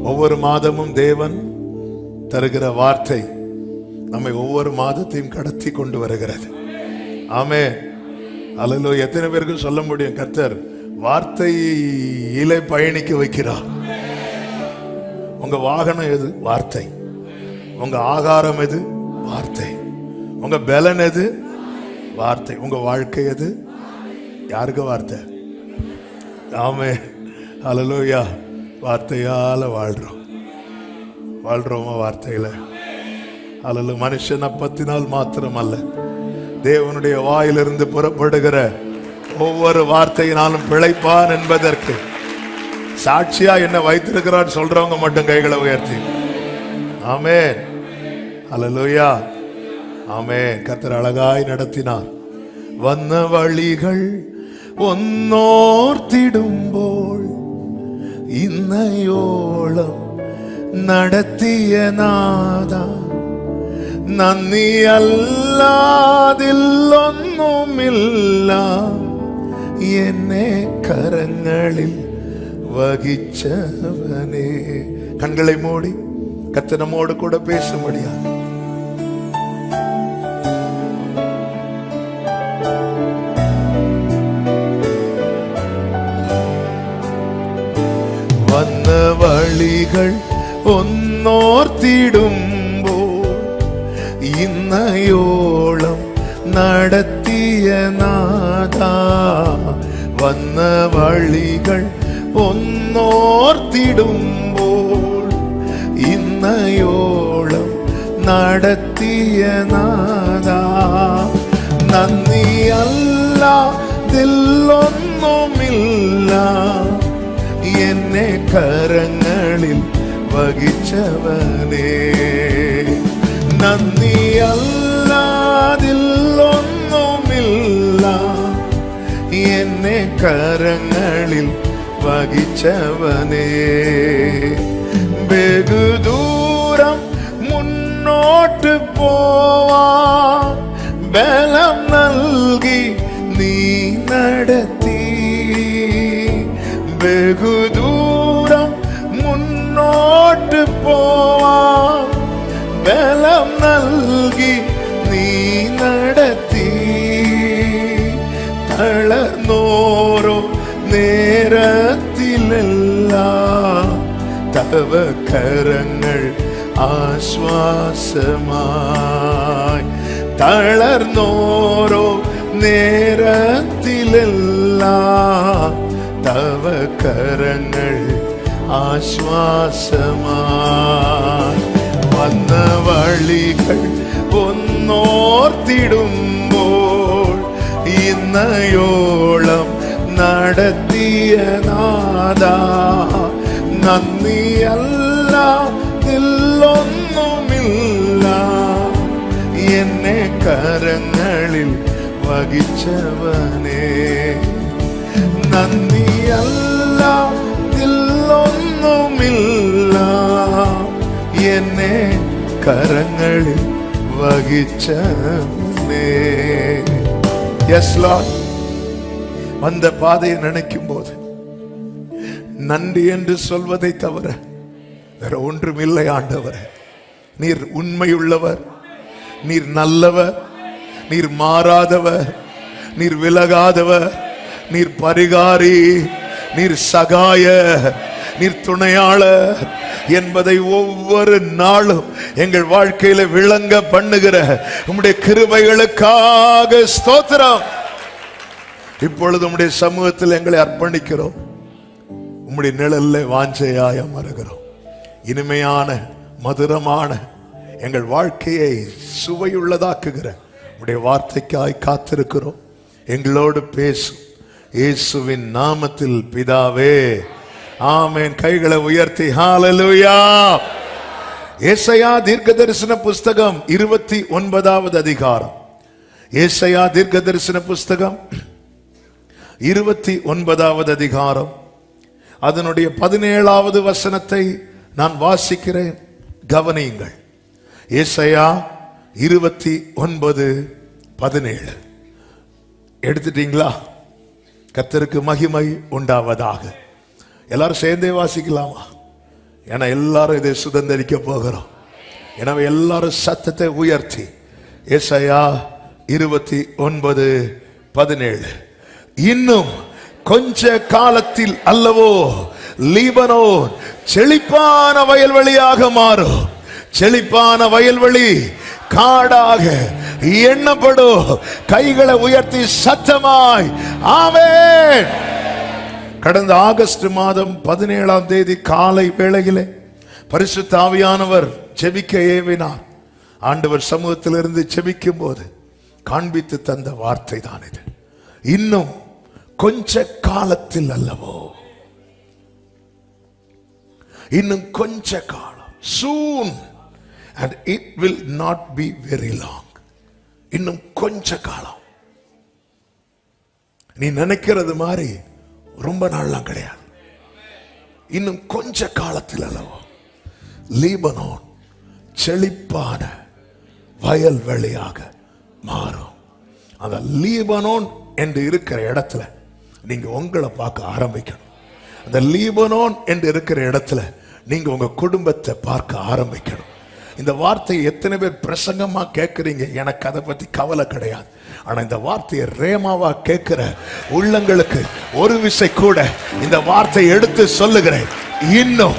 ஒவ்வொரு மாதமும் தேவன் தருகிற வார்த்தை நம்மை ஒவ்வொரு மாதத்தையும் கடத்தி கொண்டு வருகிறது. ஆமென். அல்லேலூயா. எத்தனை பேருக்கு சொல்ல முடியும், கர்த்தர் வார்த்தையிலே பயணிக்க வைக்கிறார். உங்க வாகனம் எது? வார்த்தை. உங்க ஆகாரம் எது? வார்த்தை. உங்க பலன் எது? வார்த்தை. உங்க வாழ்க்கை எது? யாருக்கு வார்த்தை? ஆமென். அல்லேலூயா. வார்த்தையால வாழ்றோமா? வார்த்தையில. அல்ல மனுஷன் அப்பத்தினால் மாத்திரம் அல்ல, தேவனுடைய வாயிலிருந்து புறப்படுகிற ஒவ்வொரு வார்த்தையினாலும் பிழைப்பான் என்பதற்கு சாட்சியா என்ன வைத்திருக்கிறார் சொல்றவங்க மட்டும் கைகளை உயர்த்தி ஆமென். அல்லேலூயா. ஆமென். கர்த்தர் அழகாய் நடத்தினார். வந்த வழிகள் ஒன்னோர்த்திடும்போல் இன்னையோളം നടത്തിയ നാഥ, നന്ദി അല്ലാതില്ലൊന്നുമില്ല, എന്നെ കരങ്ങളിൽ വഹിച്ചവനേ. കണ്ണുകളെ മൂടി കർത്തർ നമ്മോട് കൂടെ പേശുമ്പടിയാ. വന്ന വഴികൾ ഒന്നോർത്തിടുമ്പോൾ ഇന്നയോളം നടത്തിയ നാഥ, വന്ന വഴികൾ ഒന്നോർത്തിടുമ്പോൾ ഇന്നയോളം നടത്തിയ നാഥ, നന്ദിയല്ലാതില്ലൊന്നുമില്ല, എന്നെ കരങ്ങളിൽ വഹിച്ചവനേ. നന്ദിയല്ലാതില്ലൊന്നുമില്ല, എന്നെ കരങ്ങളിൽ വഹിച്ചവനേ. ബഹുദൂരം മുന്നോട്ട് പോവാൻ ബലം നൽകി നീ നടത്തി. ബഹുദൂരം മുന്നോട്ട് പോവാൻ ബലം നൽകി നീ നടത്തി. തളർന്നോരോ നേരത്തിലെല്ലാം തവ കരങ്ങൾ ആശ്വാസമായി. തളർന്നോരോ നേരത്തിലെല്ലാം തവ കരങ്ങൾ ആശ്വാസമായി. വന്ന വഴികൾ ഒന്നോർത്തിടുമ്പോൾ ഇന്നയോളം നടത്തിയ നാഥ, നന്ദിയല്ലാതില്ലൊന്നുമില്ല, എന്നെ കരങ്ങളിൽ വഹിച്ചവനേ. നന്ദിയല്ലാതില്ലൊന്നുമില്ല, എന്നെ കരങ്ങളിൽ വഹിച്ചവനേ. Yes Lord. வந்த பாதையை நினைக்கும் போது நன்றி என்று சொல்வதை தவிர வேற ஒன்றும் இல்லை. ஆண்டவர், நீர் உண்மையுள்ளவர், நீர் நல்லவர், நீர் மாறாதவர், நீர் விலகாதவர், நீர் பரிகாரி, நீர் சகாய, நீர் துணையாளர் என்பதை ஒவ்வொரு நாளும் எங்கள் வாழ்க்கையில விளங்க பண்ணுகிற உம்முடைய கிருபைகளுக்காக ஸ்தோத்திரம். இப்பொழுது உம்முடைய சமூகத்தில் எங்களை அர்ப்பணிக்கிறோம். உம்முடைய நிழல்ல வாஞ்சையாய் அமருகிறோம். இனிமையான மதுரமான எங்கள் வாழ்க்கையை சுவையுள்ளதாக்குகிற உம்முடைய வார்த்தைக்காய் காத்திருக்கிறோம். எங்களோடு பேசும் இயேசுவின் நாமத்தில் பிதாவே, ஆமென். கைகளை உயர்த்தி ஹல்லேலூயா. ஏசாயா தீர்க்கதரிசன புஸ்தகம் 29வது அதிகாரம். ஏசாயா தீர்க்கதரிசன புஸ்தகம் 29வது அதிகாரம், அதனுடைய 17வது வசனத்தை நான் வாசிக்கிறேன், கவனியுங்கள். ஏசாயா 29:17 எடுத்துட்டீங்களா? கர்த்தருக்கு மகிமை உண்டாவதாக. எல்லாரும் சேர்ந்தே வாசிக்கலாமா? ஏன்னா எல்லாரும் இதை சுதந்தரிக்க போகிறோம். எனவே எல்லாரும் சத்தத்தை உயர்த்தி ஏசாயா 29:17 இன்னும் கொஞ்ச காலத்தில் அல்லவோ லீபனோன் செழிப்பான வயல்வெளியாக மாறும். செழிப்பான வயல்வெளி காடாக எண்ணப்படும். கைகளை உயர்த்தி சத்தமாய் ஆமென். கடந்த ஆகஸ்ட் மாதம் 17ஆம் தேதி காலை வேளையிலே பரிசுத்த ஆவியானவர் ஜெபிக்க ஏவினார். ஆண்டவர் சமூகத்திலிருந்து ஜெபிக்கும் போது காண்பித்து தந்த வார்த்தை தான் இது. இன்னும் கொஞ்ச காலத்தில் அல்லவோ, இன்னும் கொஞ்ச காலம், soon and it will not be very long. இன்னும் கொஞ்ச காலம். நீ நினைக்கிறது மாதிரி ரொம்ப நாள்லாம் கிடையாது. இன்னும் கொஞ்ச காலத்தில் அல்லவோ லீபனோன் செழிப்பான வயல்வெளியாக மாறும். அந்த லீபனோன் என்று இருக்கிற இடத்துல நீங்க உங்களை பார்க்க ஆரம்பிக்கணும். அந்த லீபனோன் என்று இருக்கிற இடத்துல நீங்க உங்க குடும்பத்தை பார்க்க ஆரம்பிக்கணும். இந்த வார்த்தையை எத்தனை பேர் பிரசங்கமா கேட்கறீங்க? எனக்கு அதை பத்தி கவலை கிடையாது. ஆனா இந்த வார்த்தையை ரேமாவா கேட்கிற உள்ளங்களுக்கு ஒரு விசை கூட இந்த வார்த்தையை எடுத்து சொல்லுகிறேன். இன்னும்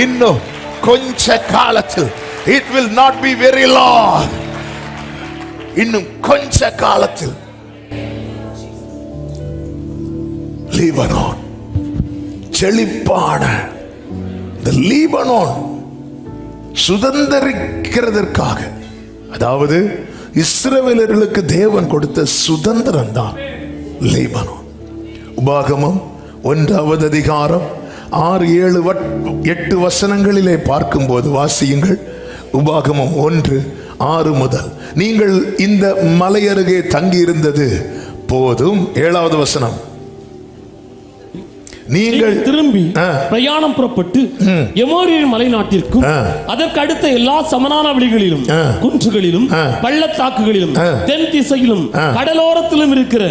இன்னும் கொஞ்ச காலத்தில், it will not be very long, இன்னும் கொஞ்ச காலத்தில் லீபனோன் செழிப்பான இந்த லீபனோன் சுதந்தரிக்கிறதற்காக, அதாவது இஸ்ரவேலர்களுக்கு தேவன் கொடுத்த சுதந்திரம் தான் லீபனோன். உபாகமம் 1ஆவது அதிகாரம் 6-7-8 வசனங்களிலே பார்க்கும்போது வாசியுங்கள். உபாகமம் 1:6 முதல். நீங்கள் இந்த மலை அருகே தங்கியிருந்தது போதும். 7வது வசனம். நீங்கள் திரும்பி பிரயாணம் புறப்பட்டு எமோரியரின் மலை நாட்டிற்கும் அதற்கு அடுத்த எல்லா சமனான வெளிகளிலும் குன்றுகளிலும் பள்ளத்தாக்குகளிலும் தென் திசையிலும் கடலோரத்திலும் இருக்கிற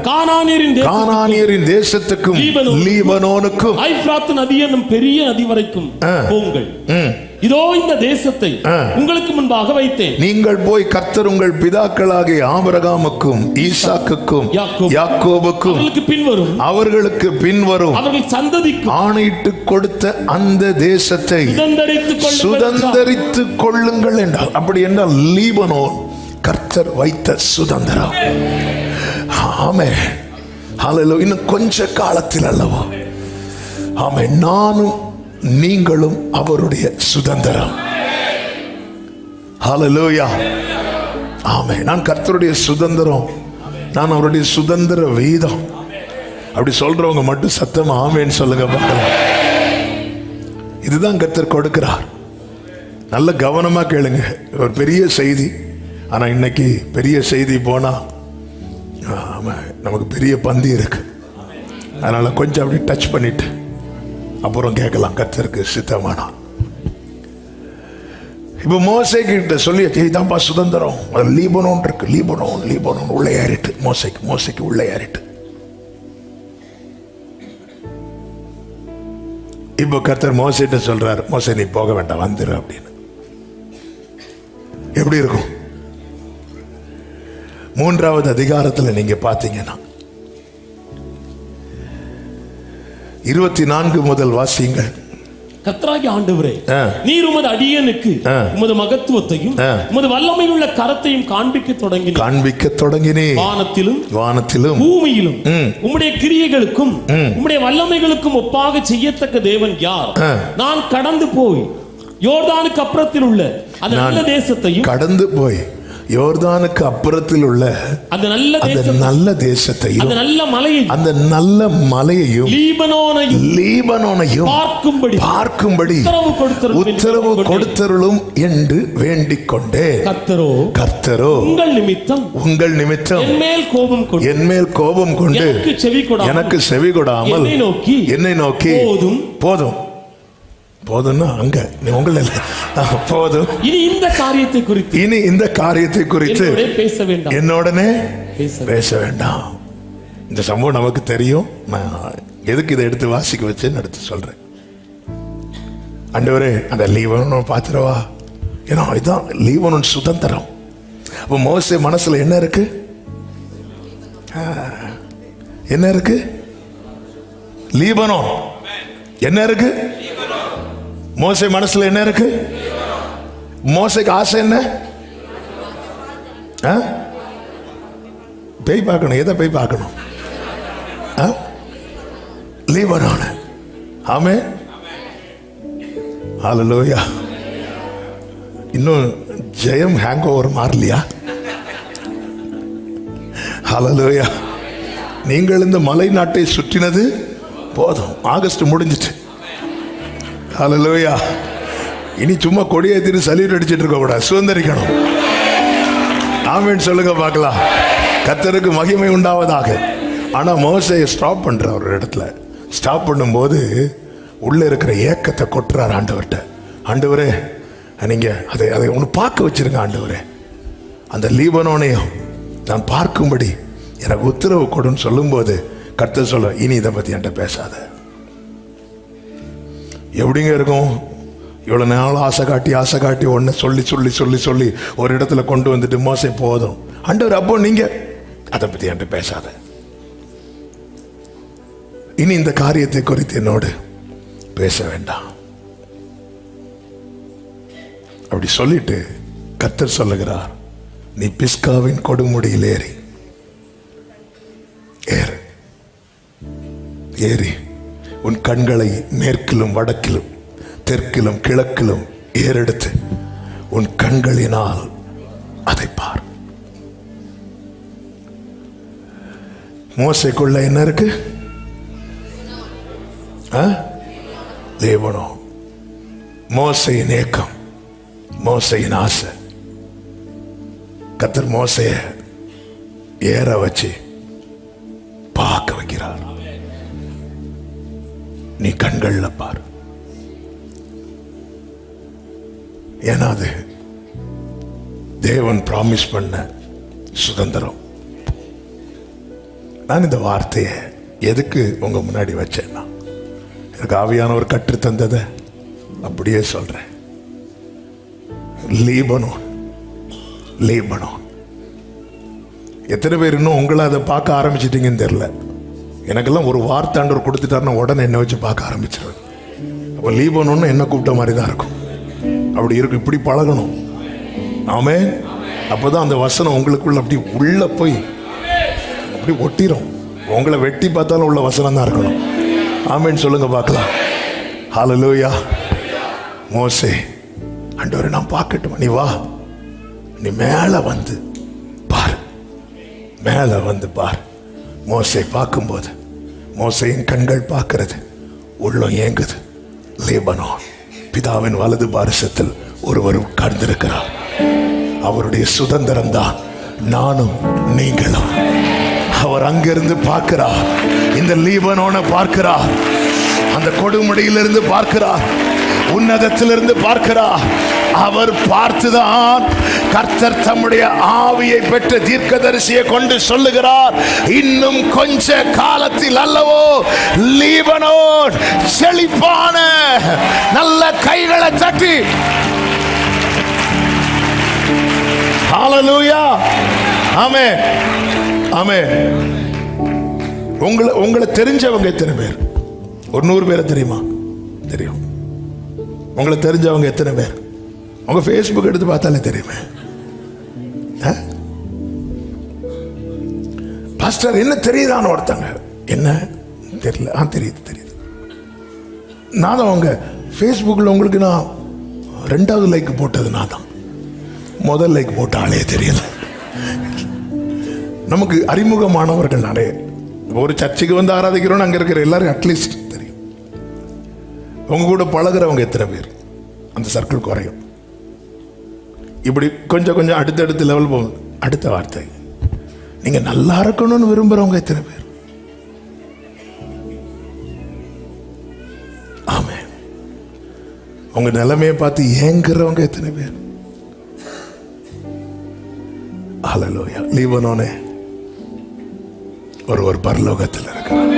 கானானியரின் தேசத்துக்கும் லீபனோனுக்கும் ஐப்ராத் நதி என்னும் பெரிய நதி வரைக்கும் போங்கள். இதோ இந்த தேசத்தை உங்களுக்கு முன்பாக வைத்தேன். நீங்கள் போய் கர்த்தர் உங்கள் பிதாக்களாகிய ஆபிரகாமுக்கும் ஈசாக்குக்கும் யாக்கோபுக்கும் அவர்களுக்கு பின்வரும் அவர்கள் சந்ததிக்கு ஆணையிட்டு கொடுத்த அந்த தேசத்தை சுதந்தரித்துக் கொள்ளுங்கள் என்றார். அப்படி என்றால் லீபனோன் கர்த்தர் வைத்த சுதந்திரம். ஆமென். ஹல்லேலூயா. இன்னும் கொஞ்ச காலத்தில் அல்லவா, ஆமென், நானும் நீங்களும் அவருடைய சுதந்திரம். ஹல்லேலூயா. ஆமென். நான் கர்த்தருடைய சுதந்திரம், நான் அவருடைய சுதந்திர வீதம். அப்படி சொல்றவங்க மட்டும் சத்தமா ஆமென் சொல்லுங்க பார்க்கலாம். இதுதான் கர்த்தர் கொடுக்கிறார். நல்ல கவனமா கேளுங்க. ஒரு பெரிய செய்தி. ஆனா இன்னைக்கு பெரிய செய்தி போனா நமக்கு பெரிய பந்தி இருக்கு. அதனால கொஞ்சம் அப்படி டச் பண்ணிட்டு அப்புறம் கேட்கலாம் கர்த்தருக்கு சித்தமானா. இப்ப மோசே கிட்ட சொல்லி இதான்பா சுதந்திரம், லீபனோன் இருக்கு, லீபனோன் உள்ள ஏறிட்டு மோசைக்கு உள்ள ஏறிட்டு. இப்போ கர்த்தர் மோசைட்ட சொல்றார், மோசே நீ போக வேண்டாம், வந்துரு அப்படின்னு. எப்படி இருக்கும்? 3வது அதிகாரத்துல நீங்க பாத்தீங்கன்னா 24 முதல் வாசியுங்கள். கர்த்தராகிய ஆண்டவரே, நீர் உமது அடியனுக்கு உமது மகத்துவத்தையும் உமது வல்லமை உள்ள கரத்தையும் காண்பிக்க தொடங்கினீர். வானத்திலும் பூமியிலும் உம்முடைய கிரியைகளுக்கும் உம்முடைய வல்லமைகளுக்கும் ஒப்பாக செய்யத்தக்க தேவன் யார்? நான் கடந்து போய் யோர்தானுக்கு அப்புறத்தில் உள்ள அந்த நல்ல தேசத்தையும் யோர்தானுக்கு அப்புறத்தில் உள்ள அந்த நல்ல தேசத்தையும் அந்த நல்ல மலையையும் லீபனோனையும் பார்க்கும்படி உத்தரவு கொடுத்தருளும் என்று வேண்டிக் கொண்டே, கர்த்தரோ உங்கள் நிமித்தம் என் மேல் கோபம் கொண்டு எனக்கு செவி கொடாமல் என்னை நோக்கி போதும்னா அங்க உங்களை போதும், இனி இந்த காரியத்தை குறித்து என்னோடனே பேச வேண்டாம். இந்த சம்பவம் நமக்கு தெரியும். எதுக்கு இதை எடுத்து வாசிக்க வச்சேன்னு எடுத்து சொல்றேன். ஆண்டவரே அந்த லீபனோன் பார்த்துடவா, ஏன்னா இதுதான் லீபனோன் சுதந்திரம். அப்போ மோசே மனசுல என்ன இருக்கு? என்ன இருக்கு? லீபனோன். என்ன இருக்கு மோசே மனசுல? என்ன இருக்கு? மோசேக்கு ஆசை என்ன? பேய் பார்க்கணும். எதை பேய் பார்க்கணும்? லீபனோன். ஆமென். ஹல்லேலூயா. இன்னும் ஜெயம் ஹேங் ஓவர் மாறலையா? ஹல்லேலூயா. நீங்கள் இந்த மலை நாட்டை சுற்றினது போதும். ஆகஸ்ட் முடிஞ்சிட்டு. ஹல்லேலூயா. இனி சும்மா கொடியேற்றி சல்யூட் அடிச்சிட்டு இருக்க கூடாது, சுதந்திரிக்கணும். ஆமென் சொல்லுங்க பார்க்கலாம். கர்த்தருக்கு மகிமை உண்டாவதாக. ஆனா மோசேயை ஸ்டாப் பண்ற ஒரு இடத்துல ஸ்டாப் பண்ணும்போது உள்ள இருக்கிற ஏக்கத்தை கொட்டுறார் ஆண்டவர்கிட்ட. ஆண்டவரே, நீங்க அதை ஒன்று பார்க்க வச்சிருங்க ஆண்டவரே. அந்த லீபனோனையும் நான் பார்க்கும்படி எனக்கு உத்தரவு கொடுன்னு சொல்லும்போது கர்த்தர் சொல்ல, இனி இதை பத்தி என்கிட்ட பேசாத. எப்படிங்க இருக்கும்? இவ்வளவு நாள் ஆசை காட்டி ஒன்னு சொல்லி சொல்லி சொல்லி சொல்லி ஒரு இடத்துல கொண்டு வந்துட்டு மோசே போதும் ஆண்டவர், அப்போ நீங்க அதை பத்தி என்கிட்ட பேசாத. இனி இந்த காரியத்தை குறித்து என்னோடு பேச வேண்டாம் அப்படி சொல்லிட்டு கர்த்தர் சொல்லுகிறார், நீ பிஸ்காவின் கொடுமுடியில் ஏறி உன் கண்களை மேற்கிலும் வடக்கிலும் தெற்கிலும் கிழக்கிலும் ஏறெடுத்து உன் கண்களினால் அதை பார். மோசேக்குள்ள என்ன இருக்கு? தேவனோ மோசையின் ஏக்கம், மோசையின் ஆசை. கர்த்தர் மோசைய ஏற வச்சு பார்க்க வைக்கிறார். நீ கண்கள்ல பார். ஏன்னா அது தேவன் பிராமிஸ் பண்ண சுதந்திரம். நான் இந்த வார்த்தையை எதுக்கு உங்க முன்னாடி வச்சேன்னா, எனக்கு ஆவியானவர் கற்று தந்ததை அப்படியே சொல்றேன். லீபனோன். எத்தனை பேர் இன்னும் உங்களை அதை பார்க்க ஆரம்பிச்சிட்டீங்கன்னு தெரியல. எனக்கெல்லாம் ஒரு வார்த்தை ஆண்டவர் கொடுத்துட்டாருன்னா உடனே என்ன வச்சு பார்க்க ஆரம்பிச்சிருவேன். அப்போ லீபனோன்னு என்ன கூப்பிட்ட மாதிரி தான் இருக்கும். அப்படி இருக்கும். இப்படி பழகணும். ஆமென். அப்போதான் அந்த வசனம் உங்களுக்குள்ள அப்படி உள்ள போய் அப்படி ஒட்டிரும். உங்களை வெட்டி பார்த்தாலும் உள்ள வசனம் தான் இருக்கணும். ஆமென் சொல்லுங்க பார்க்கலாம். ஹல்லேலூயா. மோசே, ஆண்டவரே நான் பார்க்கட்டும். நீ வா, நீ மேல வந்து பார், மேல வந்து பார். மோசே பார்க்கும்போது மோசையின் கண்கள் பார்க்கிறது, உள்ளம் ஏங்குது. லீபனோன் பிதாவின் வலது பாரிசத்தில் ஒருவர் உட்கார்ந்திருக்கிறார். அவருடைய சுதந்திரம் தான் நானும் நீங்களும். அவர் அங்கிருந்து பார்க்கிறார். இந்த லீபனோனை பார்க்கிறார். அந்த கொடுமுடியிலிருந்து பார்க்கிறார். உன்னதத்திலிருந்து பார்க்கிறார். அவர் பார்த்துதான் கர்த்தர் தம்முடைய ஆவியை பெற்ற தீர்க்கதரிசியை கொண்டு சொல்லுகிறார், இன்னும் கொஞ்ச காலத்தில் அல்லவோ லீபனோன் செழிப்பான. நல்ல கைகளை தட்டி ஹல்லேலூயா. ஆமென். ஆமென். உங்களை தெரிஞ்சவங்க எத்தனை பேர்? ஒரு 100 பேரை தெரியுமா? தெரியும். உங்களை தெரிஞ்சவங்க எத்தனை பேர்? உங்க ஃபேஸ்புக் எடுத்து பார்த்தாலே தெரியுமே. பாஸ்டர் என்ன தெரியுதான்னு ஒருத்தங்க, என்ன தெரியல. தெரியுது. நான் தான் உங்க ஃபேஸ்புக்கில் உங்களுக்கு நான் 2வது லைக் போட்டது நான் தான். முதல் லைக் போட்ட ஆளே தெரியல. நமக்கு அறிமுகமானவர்கள் நிறைய. ஒரு சர்ச்சுக்கு வந்து ஆராதிக்கிறோம், அங்கே இருக்கிற எல்லாரும் அட்லீஸ்ட் தெரியும். உங்க கூட பழகிறவங்க எத்தனை பேர்? அந்த சர்க்கிள் குறையும். இப்படி கொஞ்சம் கொஞ்சம் அடுத்தடுத்த லெவல் போகும். அடுத்த வார்த்தை, நீங்க நல்லா இருக்கணும்னு விரும்புறவங்க எத்தனை பேர்? ஆமென். உங்க நிலைமையை பார்த்து ஏங்குறவங்க எத்தனை பேர்? ஹல்லேலூயா. லீபனோனே ஒரு பரலோகத்தில் இருக்கிறார்.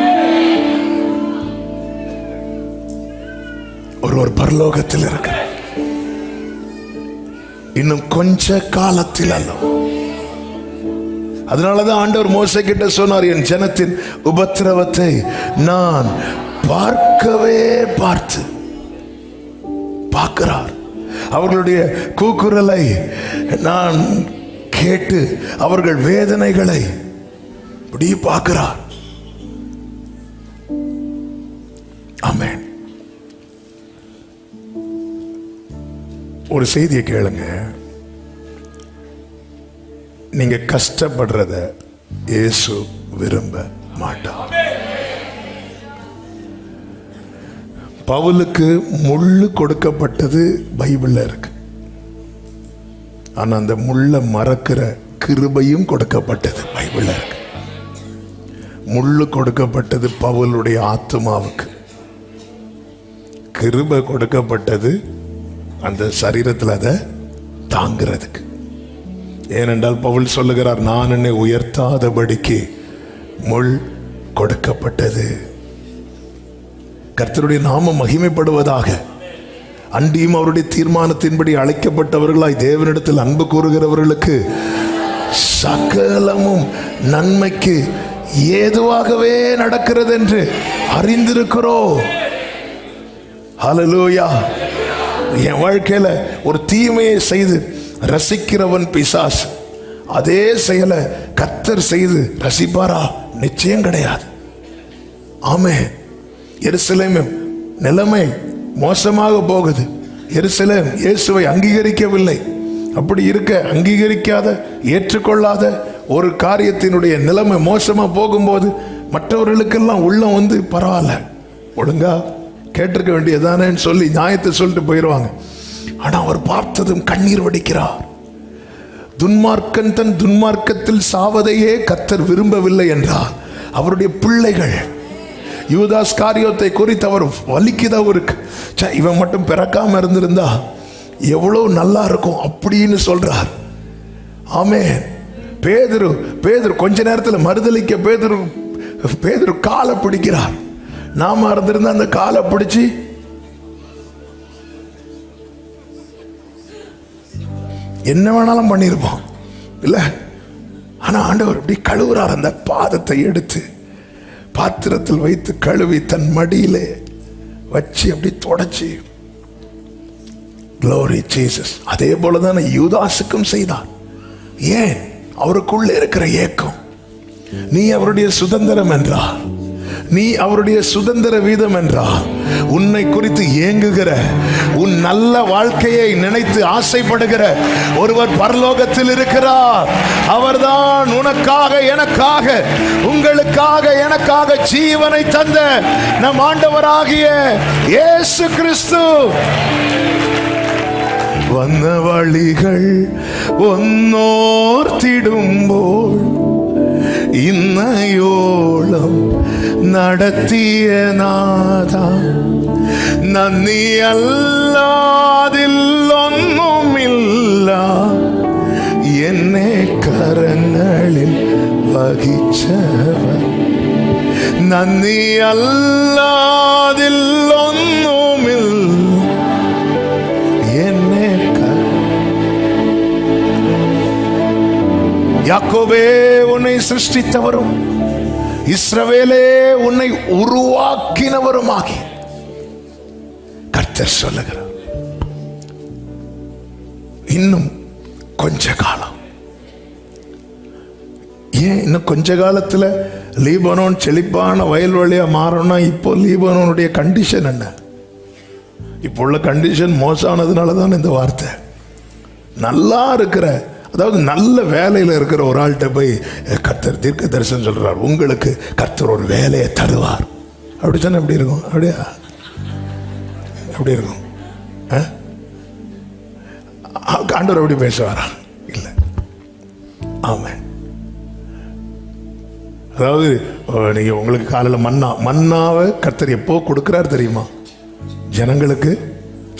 ஒருவர் பரலோகத்தில் இருக்கிறார். இன்னும் கொஞ்ச காலத்தில் அல்லவோ. அதனாலதான் ஆண்டவர் மோசே கிட்ட சொன்னார், என் ஜனத்தின் உபத்திரவத்தை நான் பார்க்கவே பார்க்கிறார். அவர்களுடைய கூக்குரலை நான் கேட்டு அவர்கள் வேதனைகளை இப்படி பார்க்கிறார். ஆமென். ஒரு செய்தியை கேளுங்க. நீங்க கஷ்டப்படுறத இயேசு விரும்ப மாட்டார். பவுலுக்கு முள்ளு கொடுக்கப்பட்டது பைபிள்ல இருக்கு. ஆனா அந்த முள்ள மறக்கிற கிருபையும் கொடுக்கப்பட்டது பைபிள்ல இருக்கு. முள்ளு கொடுக்கப்பட்டது பவுலுடைய ஆத்துமாவுக்கு, கிருபை கொடுக்கப்பட்டது அந்த சரீரத்தில் அதை தாங்கிறதுக்கு. ஏனென்றால் பவுல் சொல்லுகிறார், நான் என்னை உயர்த்தாதபடிக்கு முள் கொடுக்கப்பட்டது. கர்த்தருடைய நாமம் மகிமைப்படுவதாக. அன்றியும் அவருடைய தீர்மானத்தின்படி அழைக்கப்பட்டவர்களாய் தேவனிடத்தில் அன்பு கூறுகிறவர்களுக்கு சகலமும் நன்மைக்கு ஏதுவாகவே நடக்கிறது என்று அறிந்திருக்கிறோம். ஹல்லேலூயா. என் வாழ்க்கையில ஒரு தீமையை செய்து ரசிக்கிறவன் பிசாசு. அதே செயலை கர்த்தர் செய்து ரசிப்பாரா? நிச்சயம் கிடையாது. ஆமென். எருசலேம் நிலைமை மோசமாக போகுது. எருசலேம் இயேசுவை அங்கீகரிக்கவில்லை. அப்படி இருக்க அங்கீகரிக்காத, ஏற்றுக்கொள்ளாத ஒரு காரியத்தினுடைய நிலைமை மோசமா போகும்போது மற்றவர்களுக்கெல்லாம் உள்ளம் வந்து பரவாயில்ல, ஒழுங்கா கேட்டிருக்க வேண்டியதானேன்னு சொல்லி நியாயத்தை சொல்லிட்டு போயிடுவாங்க. ஆனா அவர் பார்த்ததும் கண்ணீர் வடிக்கிறார். துன்மார்க்கன் தன் துன்மார்க்கத்தில் சாவதையே கர்த்தர் விரும்பவில்லை என்றார். அவருடைய பிள்ளைகள் யூதாஸ் காரியோத்தை குறித்து அவர் வலிக்குதா இருக்கு. இவன் மட்டும் பிறக்காம இருந்திருந்தா எவ்வளவு நல்லா இருக்கும் அப்படின்னு சொல்றார். ஆமென். பேதுரு கொஞ்ச நேரத்தில் மறுதலிக்க பேதுரு காலை பிடிக்கிறார். நாம இருந்திருந்தா அந்த காலை பிடிச்சு என்ன வேணாலும் பண்ணிருப்போம் இல்ல. ஆனா ஆண்டவர் அப்படி கழுவுறார். அந்த பாதத்தை எடுத்து பாத்திரத்தில் வைத்து கழுவி தன் மடியிலே வச்சு அப்படி தொடச்சி, Glory Jesus. அதே போலதான் யூதாசுக்கும் செய்தார். ஏன்? அவருக்குள்ள இருக்கிற ஏக்கம். நீ அவருடைய சுதந்திரம் என்றார், நீ அவருடைய சுதந்திர வீதம் என்றார். உன்னை குறித்து ஏங்குகிற, உன் நல்ல வாழ்க்கையை நினைத்து ஆசைப்படுகிற ஒருவர் பரலோகத்தில் இருக்கிறார். அவர்தான் உனக்காக, எனக்காக, உங்களுக்காக, எனக்காக ஜீவனை தந்த நம் ஆண்டவராகிய இயேசு கிறிஸ்து. வந்த வழிகள் ஒன்னோர்த்திடும்போல் இன்னயோளம் நடத்திய நாதா, நன்னி அல்லாதில் ஒன்னுமில்லா என்னை கரங்களில் வகிச்சவர், நன்னி அல்லாதில் ஒன்னுமில் என்னை. யாக்கோபே உன்னை சிருஷ்டித்தவரும் இஸ்ரவேலே உன்னை உருவாக்கினவருமாகி கர்த்தர் சொல்லுகிறார், இன்னும் கொஞ்ச காலம். ஏன் இன்னும் கொஞ்ச காலத்துல லீபனோன் செழிப்பான வயல்வெளியா மாறணும்னா இப்போ லீபனோனுடைய கண்டிஷன் என்ன? இப்போ உள்ள கண்டிஷன் மோசமானதுனால தான் இந்த வார்த்தை. நல்லா இருக்கிற, அதாவது நல்ல வேலையில் இருக்கிற ஒரு ஆள்கிட்ட போய் கர்த்தர் தீர்க்க தரிசனம் சொல்றார், உங்களுக்கு கர்த்தர் ஒரு வேலையை தருவார் அப்படி சொன்னா எப்படி இருக்கும்? அப்படியா? எப்படி இருக்கும்? ஆண்டவர் அப்படி பேசுவாரா? இல்லை. ஆமாம். அதாவது நீங்க உங்களுக்கு காலையில் மன்னாவை கர்த்தர் எப்போ கொடுக்கிறார் தெரியுமா? ஜனங்களுக்கு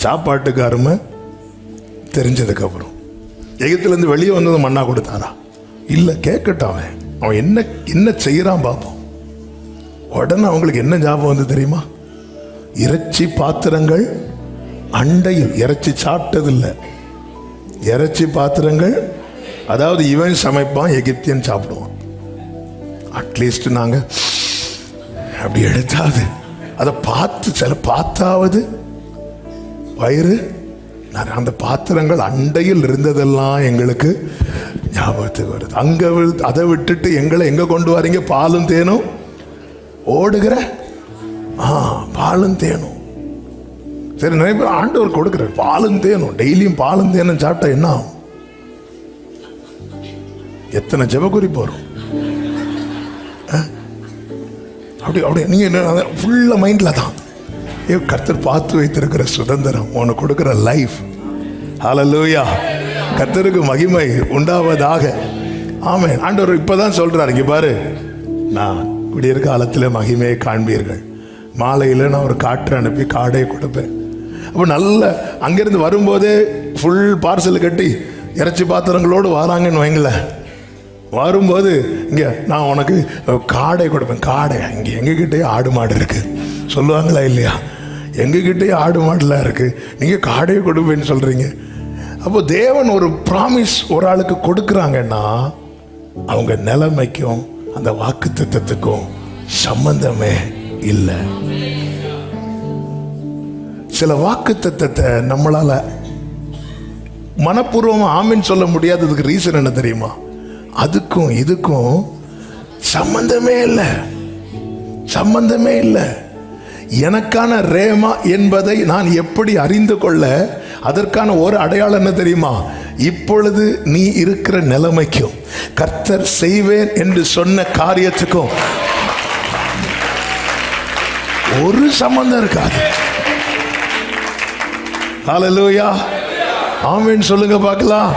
சாப்பாட்டுக்கு அருமை தெரிஞ்சதுக்கு அப்புறம். எகிப்திலிருந்து வெளியே வந்தது மன்னா கொடுத்தாரா? இல்லை. கேட்கட்டும், அவன் என்ன செய்யறான் பார்ப்போம். உடனே அவங்களுக்கு என்ன ஞாபகம் வந்து தெரியுமா? இறைச்சி பாத்திரங்கள் அண்டையில் இறைச்சி சாப்பிட்டதில்லை, இறைச்சி பாத்திரங்கள், அதாவது இவன் சமைப்பான், எகிப்தியன் சாப்பிடுவான். அட்லீஸ்ட் நாங்க அப்படி எடுத்தாவது அதை பார்த்தாவது வயிறு, அந்த பாத்திரங்கள் அண்டையில் இருந்ததெல்லாம் எங்களுக்கு ஞாபகத்துக்கு வருது. அங்க அதை விட்டுட்டு எங்களை எங்க கொண்டு வரீங்க? பாலும் தேனும் ஓடுகிற பாலும் தேனும். சரி, நிறைய பேர் ஆண்டவர் கொடுக்கிறார் பாலும் தேனும். டெய்லியும் பாலும் தேனும் சாப்பிட்டா என்ன ஆகும்? எத்தனை ஜெபக்குறி போறோம். அப்படி அப்படி நீங்க ஃபுல்லா மைண்ட்ல தான். கர்த்தர் பார்த்து வைத்திருக்கிற சுதந்திரம், உனக்கு கொடுக்கிற லைஃப். ஹல்லேலூயா, கர்த்தருக்கு மகிமை உண்டாவதாக. ஆமென். ஆண்டவர் இப்பதான் சொல்றாரு, இங்க பாரு, நான் விடியற் காலத்தில் மகிமையை காண்பீர்கள், மாலையில் நான் ஒரு காற்று அனுப்பி காடை கொடுப்பேன். அப்போ நல்ல அங்கிருந்து வரும்போதே ஃபுல் பார்சல் கட்டி இறைச்சி பாத்திரங்களோடு வராங்கன்னு வைங்களேன். வரும்போது இங்கே நான் உனக்கு காடை கொடுப்பேன். காடை இங்கே எங்ககிட்டயே ஆடு மாடு இருக்கு சொல்லுவாங்களா இல்லையா? எங்ககிட்டயே ஆடு மாடுலாம் இருக்கு, நீங்கள் காடையை கொடுப்பேன்னு சொல்றீங்க. அப்போ தேவன் ஒரு ப்ராமிஸ் ஒரு ஆளுக்கு கொடுக்குறாங்கன்னா அவங்க நிலைமைக்கும் அந்த வாக்குத்தத்தத்துக்கும் சம்பந்தமே இல்லை. சில வாக்குத்தத்தத்தை நம்மளால மனப்பூர்வமா ஆமீன் சொல்ல முடியாததுக்கு ரீசன் என்ன தெரியுமா? அதுக்கும் இதுக்கும் சம்பந்தமே இல்லை, சம்பந்தமே இல்லை. எனக்கான ரேமா என்பதை நான் எப்படி அறிந்து கொள்ள, அதற்கான ஒரு அடையாளம் என்ன தெரியுமா? இப்பொழுது நீ இருக்கிற நிலைமைக்கும் கர்த்தர் செய்வேன் என்று சொன்ன காரியத்துக்கும் ஒரு சம்பந்தம் இருக்காது. ஹல்லேலூயா, ஆமென் சொல்லுங்க பார்க்கலாம்.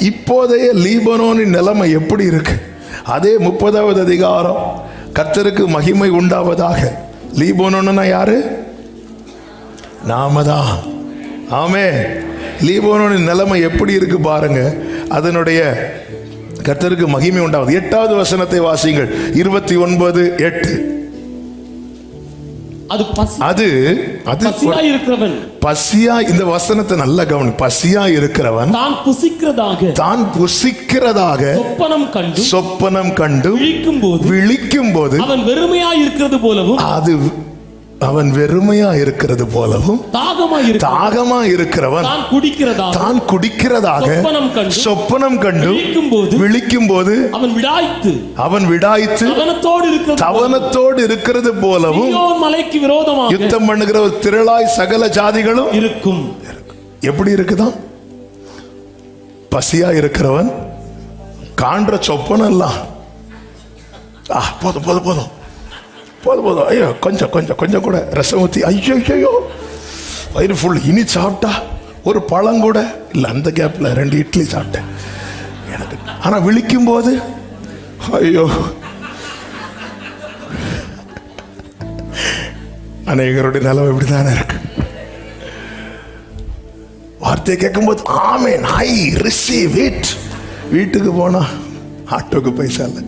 இப்போதைய லீபனோனின் நிலைமை எப்படி இருக்கு? அதே 30வது அதிகாரம், கர்த்தருக்கு மகிமை உண்டாவதாக. லீபனோன்னா யாரு? நாம தான். ஆமென். லீபனோனின் நிலைமை எப்படி இருக்கு பாருங்க. அதனுடைய கர்த்தருக்கு மகிமை உண்டாவது 8வது வசனத்தை வாசிங்கள். 29:8. பசியா, இந்த வசனத்தை நல்ல கவனி. பசியா இருக்கிறவன் தான் புசிக்கிறதாக சொப்பனம் கண்டு விழிக்கும் போது அவன் வெறுமையா இருக்கிறது போலவும், அது அவன் வெறுமையா இருக்கிறது போலவும், தாகமா இருக்கிறவன் தான் குடிக்கிறதாக சொப்பனம் கண்டு விழிக்கும் போது அவன் விடாய்த்து தவனத்தோடு இருக்கிறது போலவும் மலைக்கு விரோதமாக யுத்தம் பண்ணுகிற ஒரு திரளாய் சகல ஜாதிகளும் இருக்கும். எப்படி இருக்குதான்? பசியா இருக்கிறவன் காண்ற சொப்பனம் எல்லாம் போதும் போதும் போதும் போதும் போதும், ஐயோ கொஞ்சம் கொஞ்சம் கொஞ்சம் கூட ரசம் ஊற்றி, ஐயோ ஐயோ வயிறு ஃபுல். இனி சாப்பிட்டா ஒரு பழம் கூட இல்லை. அந்த கேப்பில் 2 இட்லி சாப்பிட்டேன் எனக்கு. ஆனால் விழிக்கும் போது ஐயோ. அநேகருடைய நிலவு இப்படி தானே இருக்கு. வார்த்தையை கேட்கும்போது ஆமென், ஐ ரிசீவ் இட். வீட்டுக்கு போனா ஆட்டோக்கு பைசா இல்லை.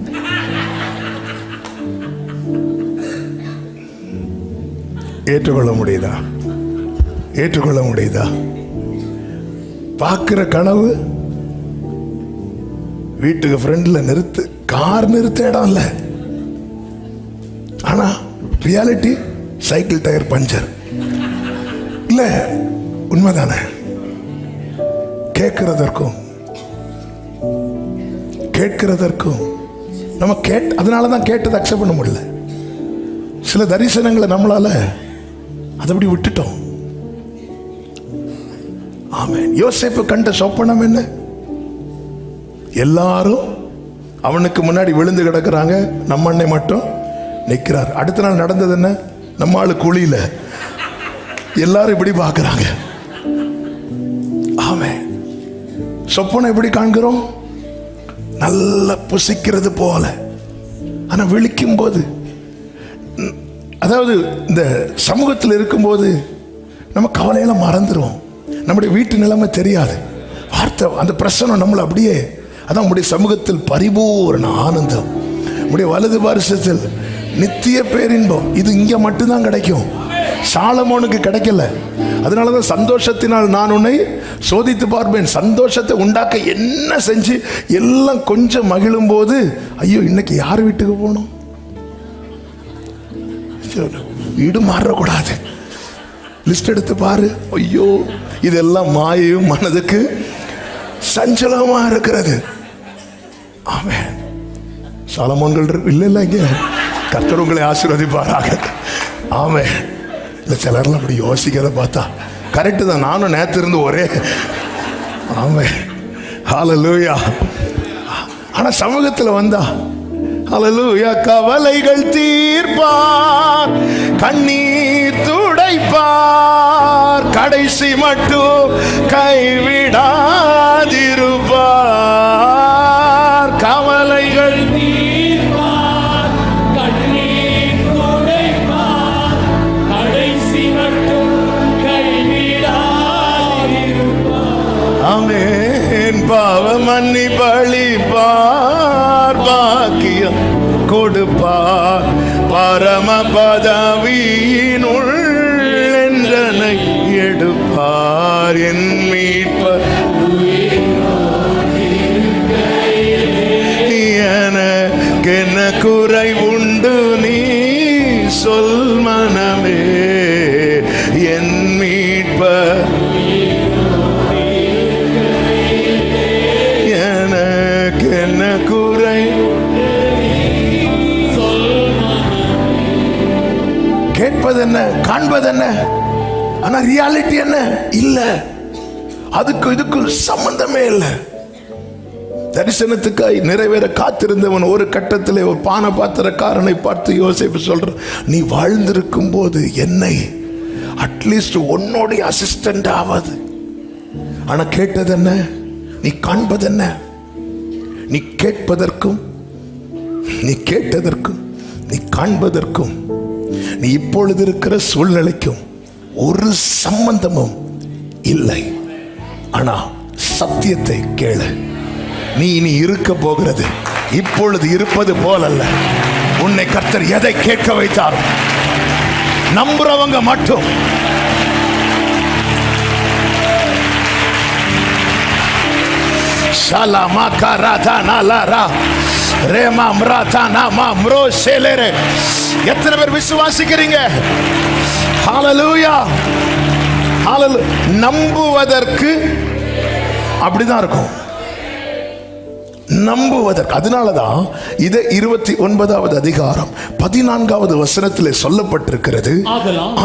ஏற்றுக்கொள்ள முடியுதா? ஏற்றுக்கொள்ள முடியுதா? பார்க்கிற கனவு வீட்டுக்கு ஃப்ரெண்ட்ல நிறுத்து, கார் நிறுத்த இடம் இல்லை. ஆனா ரியாலிட்டி சைக்கிள் டயர் பஞ்சர் இல்ல. உண்மைதானே? கேட்கிறதற்கும் நம்ம அதனாலதான் கேட்டதை அக்செப்ட் பண்ண முடியல. சில தரிசனங்களை நம்மளால அதபடி விட்டுட்டோம். ஆமென். யோசேப்பு கண்ட சொப்பனம் என்ன? எல்லாரும் அவனுக்கு முன்னாடி விழுந்து கிடக்குறாங்க, நம்ம அண்ணை மட்டும் நிற்கிறார். அடுத்த நாள் நடந்தது என்ன? நம்ம ஆளு குழியில, எல்லாரும் இப்படி பார்க்கறாங்க. ஆமென். சொப்பனம் எப்படி காண்கிறோம்? நல்ல புசிக்கிறது போல. ஆனா விழிக்கும் போது, அதாவது இந்த சமூகத்தில் இருக்கும்போது நம்ம கவலையெல்லாம் மறந்துடுவோம். நம்முடைய வீட்டு நிலைமை தெரியாது. வார்த்தை அந்த பிரசனம் நம்மளை அப்படியே, அதான் உங்களுடைய சமூகத்தில் பரிபூர்ண ஆனந்தம், உங்களுடைய வலது பாரிசத்தில் நித்திய பேரின்பம். இது இங்க மட்டும்தான் கிடைக்கும். சாலமோனுக்கு கிடைக்கல. அதனாலதான் சந்தோஷத்தினால் நான் உன்னை சோதித்து பார்ப்பேன். சந்தோஷத்தை உண்டாக்க என்ன செஞ்சு எல்லாம் கொஞ்சம் மகிழும் போது, ஐயோ இன்னைக்கு யார் வீட்டுக்கு போகணும், வீடு மாறக்கூடாது, லிஸ்ட் எடுத்து பாரு, ஐயோ இதெல்லாம் மாயும் மனதுக்கு சஞ்சலமா இருக்கிறது. ஆமென். சாலமோன்கள் இல்ல இங்க. கர்த்தர் உங்களை ஆசீர்வதிப்பாராக. ஆமென். இல்ல சிலர்லாம் அப்படி யோசிக்கிறத பார்த்தா கரெக்டு தான். நானும் நேத்து இருந்து ஒரே ஆமென் ஹல்லேலூயா. ஆனா சமூகத்தில் வந்தா ஹல்லேலூயா, கவலைகள் தீர்ப்பார், கண்ணீர் துடைப்பார், கடைசி மட்டும் கைவிடாதிருப்பார். கவலைகள் தீர்ப்பார், கண்ணீர் துடைப்பார், கடைசி மட்டும் கைவிடாதிருப்பார். ஆமென். பாவ மன்னிப்பளிப்பார், பாக்கியம் கொடுப்பார், பரம பதவியினுள் என்றனை எடுப்பார். என் மீட்பர் எனக்கென்ன குறை உண்டு நீ சொல் மனமே, என் மீட்பர் எனக்கென்ன குறை. கேட்பது என்ன, காண்பது என்ன, ஆனா ரியாலிட்டி என்ன இல்ல. அதுக்கு இதுக்கு சம்பந்தமே இல்லை. தரிசனத்துக்காய் நிறைவேற காத்திருந்தவன் ஒரு கட்டத்தில் ஒரு பான பாத்திரக்காரனை பார்த்து யோசேப்பு சொல்ற, நீ வாழ்ந்திருக்கும் போது என்னை அட்லீஸ்ட் உன்னோடைய அசிஸ்டன்ட் ஆவது. ஆனா கேட்டது என்ன, நீ காண்பது என்ன? நீ கேட்பதற்கும் நீ கேட்டதற்கும் நீ காண்பதற்கும் நீ இப்பொழுது இருக்கிற சூழ்நிலைக்கும் ஒரு சம்பந்தமும் இல்லை. ஆனா சத்தியத்தை கேளு. நீ இனி இருக்க போகிறது இப்பொழுது இருப்பது போலல்ல. உன்னை கர்த்தர் எதை கேட்க வைத்தார் நம்புறவங்க மட்டும் எத்தனை பேர் விசுவாசிக்கிறீங்க? ஹல்லேலூயா. நம்புவதற்கு அப்படிதான் இருக்கும். நம்புவதற்கு. அதனாலதான் இது 29வது அதிகாரம் 14வது வசனத்திலே சொல்லப்பட்டிருக்கிறது.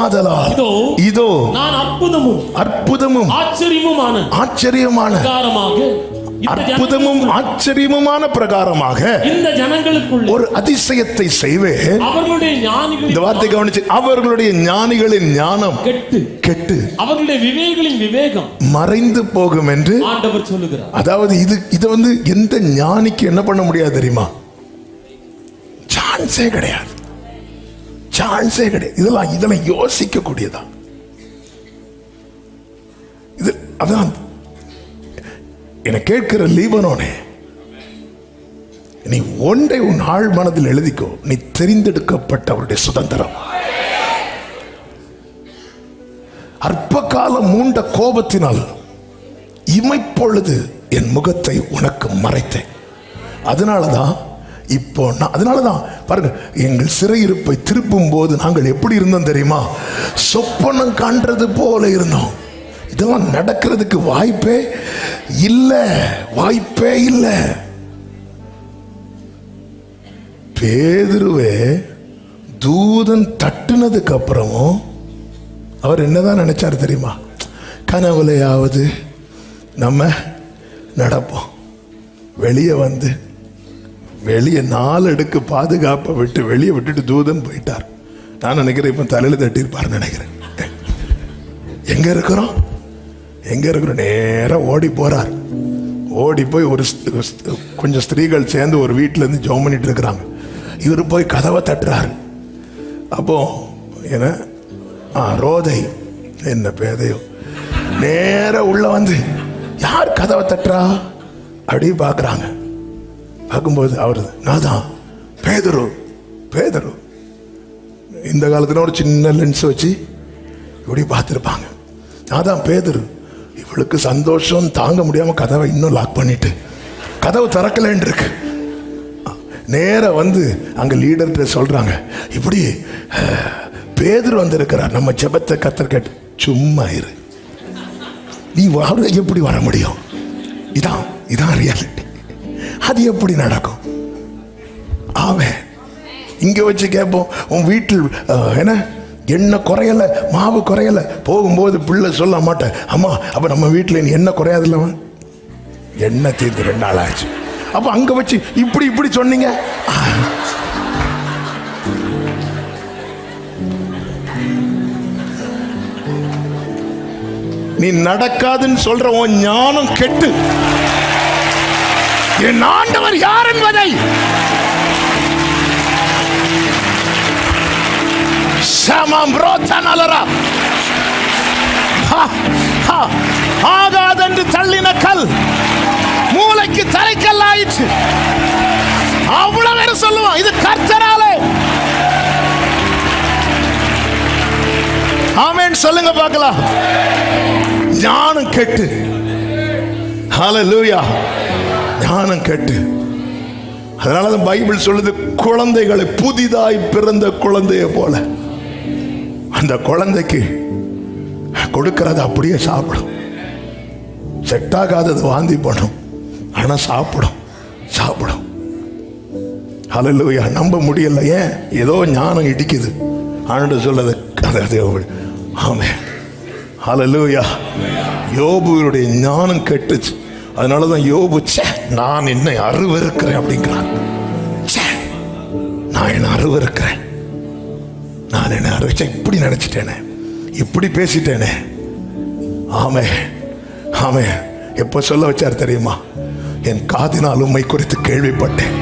ஆதலால் இதோ நான் அற்புதமும் ஆச்சரியமான அற்புதமும் ஆச்சரியமுமான பிரகாரமாக இந்த ஜனங்களுக்குள்ள ஒரு அதிசயத்தை செய்வேன். அவர்களுடைய ஞானிகளின், இந்த வார்த்தை கவனிச்சு, அவர்களுடைய ஞானிகளின் ஞானம் கெட்டு அவர்களுடைய விவேகிகளின் விவேகம் மறைந்து போகும் என்று ஆண்டவர் சொல்லுகிறார். அதாவது இது எந்த ஞானிக்கு என்ன பண்ண முடியாது தெரியுமா? சான்ஸே கிடையாது. இதெல்லாம் யோசிக்க கூடியதா? இது அதான் என கேட்கிற லீபனோனே, நீ ஒன்றை உன் ஆழ் மனதில் எழுதிக்கோ, நீ தெரிந்தெடுக்கப்பட்டவருடைய சுதந்திரம். அற்ப காலம் மூண்ட கோபத்தினால் இமைப்பொழுது என் முகத்தை உனக்கு மறைத்தேன். அதனாலதான் பாருங்க, எங்கள் சிறையிருப்பை திருப்பும் போது நாங்கள் எப்படி இருந்தோம் தெரியுமா? சொப்பனம் காண்றது போல இருந்தோம். இதெல்லாம் நடக்கிறதுக்கு வாய்ப்பே இல்லை. பேதுருவே தூதன் தட்டுனதுக்கு அப்புறமும் அவர் என்னதான் நினைச்சாரு தெரியுமா? கனவுலையாவது நம்ம நடப்போம். வெளியே 4 அடுக்கு பாதுகாப்பை விட்டு வெளியே விட்டுட்டு தூதன் போயிட்டார். நான் நினைக்கிறேன் இப்ப தலையில தட்டிருப்பார் நினைக்கிறேன். எங்க இருக்கிறோம்? நேரம் ஓடி போறார். ஓடி போய் கொஞ்சம் ஸ்திரீகள் சேர்ந்து ஒரு வீட்டுல இருந்து ஜெபம் பண்ணிட்டு இருக்கிறாங்க. இவரு போய் கதவை தட்டுறாரு. அப்போ என்ன ரோதை என்ன பேதையோ நேர உள்ள வந்து யார் கதவை தட்டுறா அப்படி பாக்குறாங்க. பார்க்கும்போது அவரு நான் தான் பேதுரு. இந்த காலத்துல ஒரு சின்ன லென்ஸ் வச்சு இப்படி பார்த்துருப்பாங்க. அதான் பேதுரு, இவளுக்கு சந்தோஷம் தாங்க முடியாம கதவை இன்னும் லாக் பண்ணிட்டு கதவு திறக்கலன்னு இருக்கு. நேர வந்து அங்க லீடர்கிட்ட சொல்றாங்க, இப்படி பேதுரு வந்திருக்கிறார், நம்ம ஜெபத்தை கர்த்தர் கேட்டு. சும்மா இரு, நீ எப்படி வர முடியும்? இதான் ரியாலிட்டி. அது எப்படி நடக்கும்? ஆமென். இங்க வச்சு கேட்போம், உன் வீட்டில் என்ன எண்ணெய் குறையல, மாவு குறையல, போகும்போது பிள்ளை சொல்ல மாட்டேன், அம்மா அப்ப நம்ம வீட்டில் நீ என்ன குறையாது இல்லவன், எண்ணெய் தீர்ந்து 2 நாள் ஆச்சு. அப்ப அங்க வச்சு இப்படி சொன்னீங்க. நீ நடக்காதுன்னு சொல்ற உன் ஞானம் கெட்டு, என் ஆண்டவர் யார் என்பதை ஆகாதென்று தள்ளின கல் மூளைக்கு தலைக்கல் ஆயிற்று. அவ்வளவு பேர் சொல்லுவான், இது கர்த்தராலே. ஆமென் சொல்லுங்க பார்க்கலாம். ஞானம் கெட்டு, ஹல்லேலூயா, ஞானம் கெட்டு. அதனாலதான் பைபிள் சொல்லுது, குழந்தைகளை புதிதாய் பிறந்த குழந்தையை போல அந்த குழந்தைக்கு கொடுக்கறது அப்படியே சாப்பிடும். செட் ஆகாதது வாந்தி பண்ணும், ஆனா சாப்பிடும். ஹல்லேலூயா. நம்ப முடியல, ஏன்? ஏதோ ஞானம் இடிக்குது. ஆண்டு சொல்லது. ஆமென். ஹல்லேலூயா. யோபுடைய ஞானம் கெட்டுச்சு. அதனாலதான் யோபு, நான் என்ன அருவருக்கிறேன் அப்படிங்கிறான். நான் என்ன அருவருக்கிறேன், நான் என்ன அருவச்ச இப்படி நினைச்சிட்டேனே, இப்படி பேசிட்டேனே. ஆமே. எப்ப சொல்ல வச்சார் தெரியுமா? என் காதினால் உம்மை குறித்து கேள்விப்பட்டேன்,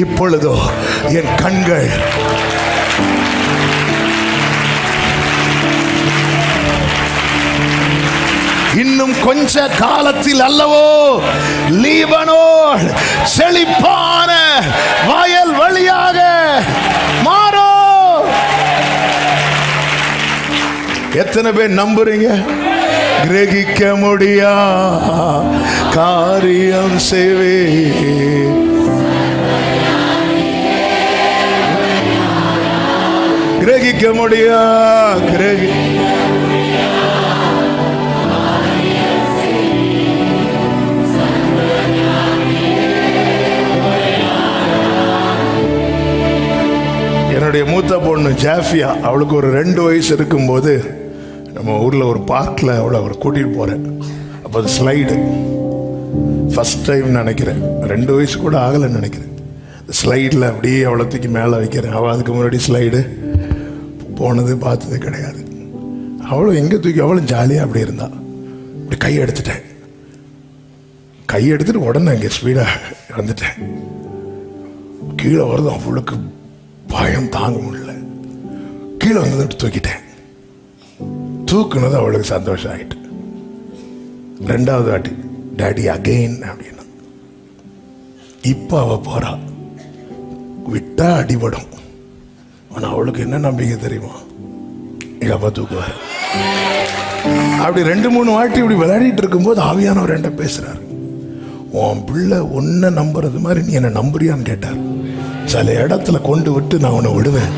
இப்பொழுதோ என் கண்கள் இன்னும் கொஞ்ச காலத்தில் அல்லவோ லீபனோன் செழிப்பான வயல் வழியாக மாறும். எத்தனை பேர் நம்புறீங்க? கிரகிக்க முடியா காரியம் செய்வே, கிரகிக்க முடியா என்னுடைய மூத்த பொண்ணு ஜாஃபியா, அவளுக்கு ஒரு 2 வயசு இருக்கும்போது நம்ம ஊரில் ஒரு பார்க்கில் அவளை கூட்டிகிட்டு போகிறேன். அப்போ அது ஸ்லைடு ஃபஸ்ட் டைம் நினைக்கிறேன், 2 வயசு கூட ஆகலைன்னு நினைக்கிறேன். ஸ்லைடில் அப்படியே அவளை தூக்கி மேலே வைக்கிறேன். அவள் அதுக்கு முன்னாடி ஸ்லைடு போனது பார்த்தது கிடையாது. அவளும் எங்கே தூக்கி, அவளும் ஜாலியாக அப்படி இருந்தா. இப்படி கையை எடுத்துட்டு உடனே அங்கே ஸ்பீடாக வந்துட்டேன். கீழே வருது, அவளுக்கு பயம் தாங்க முடியல. கீழே வந்ததை தூக்கிட்டேன். தூக்குனது அவளுக்கு சந்தோஷம் ஆகிட்டு. 2வது வாட்டி டாடி அகெயின் அப்படின்னா. இப்போ அவள் போறா, விட்டா அடிபடும். ஆனால் அவளுக்கு என்ன நம்பிக்கை தெரியுமா? எங்கள் அப்பா தூக்குவார். அப்படி 2-3 வாட்டி இப்படி விளையாடிட்டு இருக்கும்போது ஆவியானவர் என்கிட்ட பேசுறாரு. உன் பிள்ளை உன்னை நம்புறது மாதிரி நீ என்ன நம்புறியான்னு கேட்டார். சில இடத்துல கொண்டு விட்டு நான் உன்னை விடுவேன்.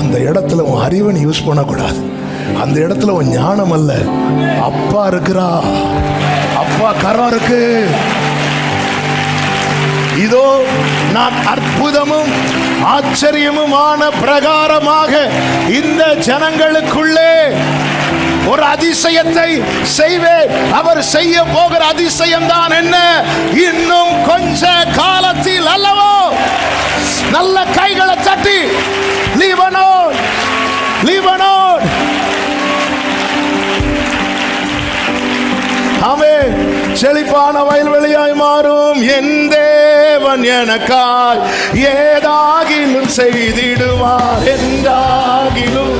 அந்த இடத்துல உன் அறிவை நீ யூஸ் பண்ணக்கூடாது. அந்த இடத்துல உன் ஞானம் அல்ல, அப்பா இருக்கிறா, அப்பா கரம் இருக்கு. இதோ நான் அற்புதமும் ஆச்சரியமுமான பிரகாரமாக இந்த ஜனங்களுக்குள்ளே ஒரு அதிசயத்தை செய்வேன். அவர் செய்ய போகிற அதிசயம் தான் என்ன? இன்னும் கொஞ்ச காலத்தில் அல்லவோ. நல்ல கைகளை தட்டி லீபனோன், லீபனோன். ஆமென். செழிப்பான வயல்வெளியாய் மாறும். என் தேவன் எனக்காய் ஏதாகிலும் செய்திடுவார். எந்தாகிலும்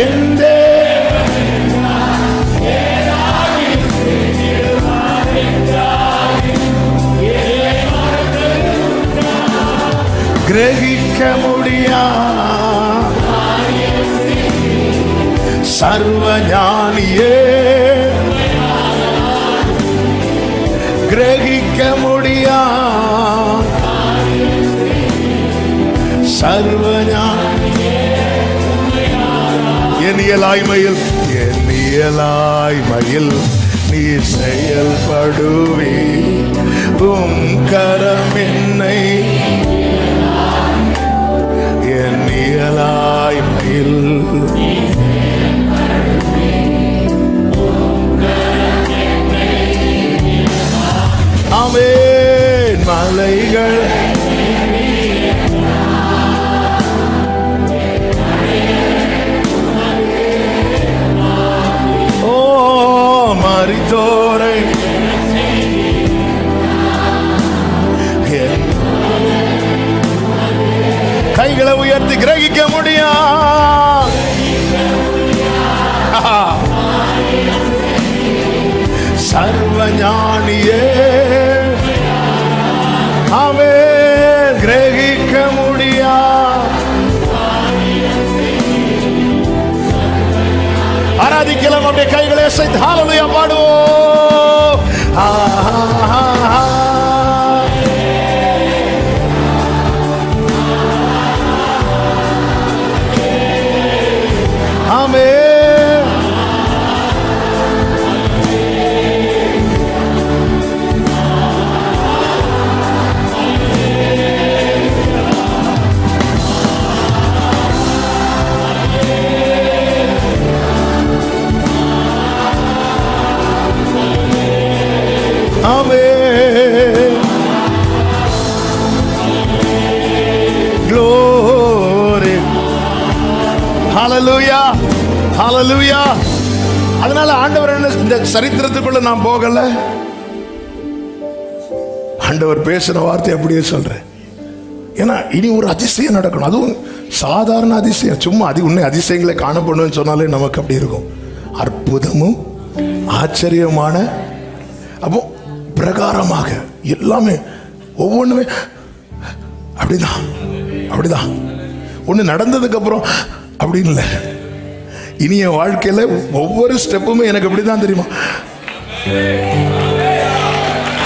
என் கிரகிக்க முடியா சர்வஞானியே கிரகிக்க முடியா சர்வஞானியே என் இயலாய்மையில் நீ செயல்படுவே உம் கரம் என்னை என் இயலாய்மையில் ஆமென். மலைகள் மரித்தோரை கைகளை உயர்த்தி கிரகிக்க முடியும். சர்வஞானியே அவன் கிரகிக்க முடியும். ஆராதிக்கலாம், அப்படியே கைகளை அசைத்து ஹல்லேலூயா பாடுவோம். ஆமென். Amen. Glory. Hallelujah. Hallelujah. அதனால ஆண்டவர் என்ன, இந்த சரித்திரத்துக்குள்ள நான் போகல, ஆண்டவர் பேசுற வார்த்தை அப்படியே சொல்றேன். ஏன்னா இனி ஒரு அதிசயம் நடக்கணும். அதுவும் சாதாரண அதிசயம், சும்மா உன்னை அதிசயங்களை காணப்படணும்னு சொன்னாலே நமக்கு அப்படி இருக்கும். அற்புதமும் ஆச்சரியமான, அப்போ பிரகாரமாக எல்லாமே ஒவ்வொன்றுமே அப்படிதான் ஒன்று நடந்ததுக்கு அப்புறம் அப்படின்னு இல்லை. இனி என் வாழ்க்கையில ஒவ்வொரு ஸ்டெப்புமே எனக்கு அப்படிதான் தெரியுமா.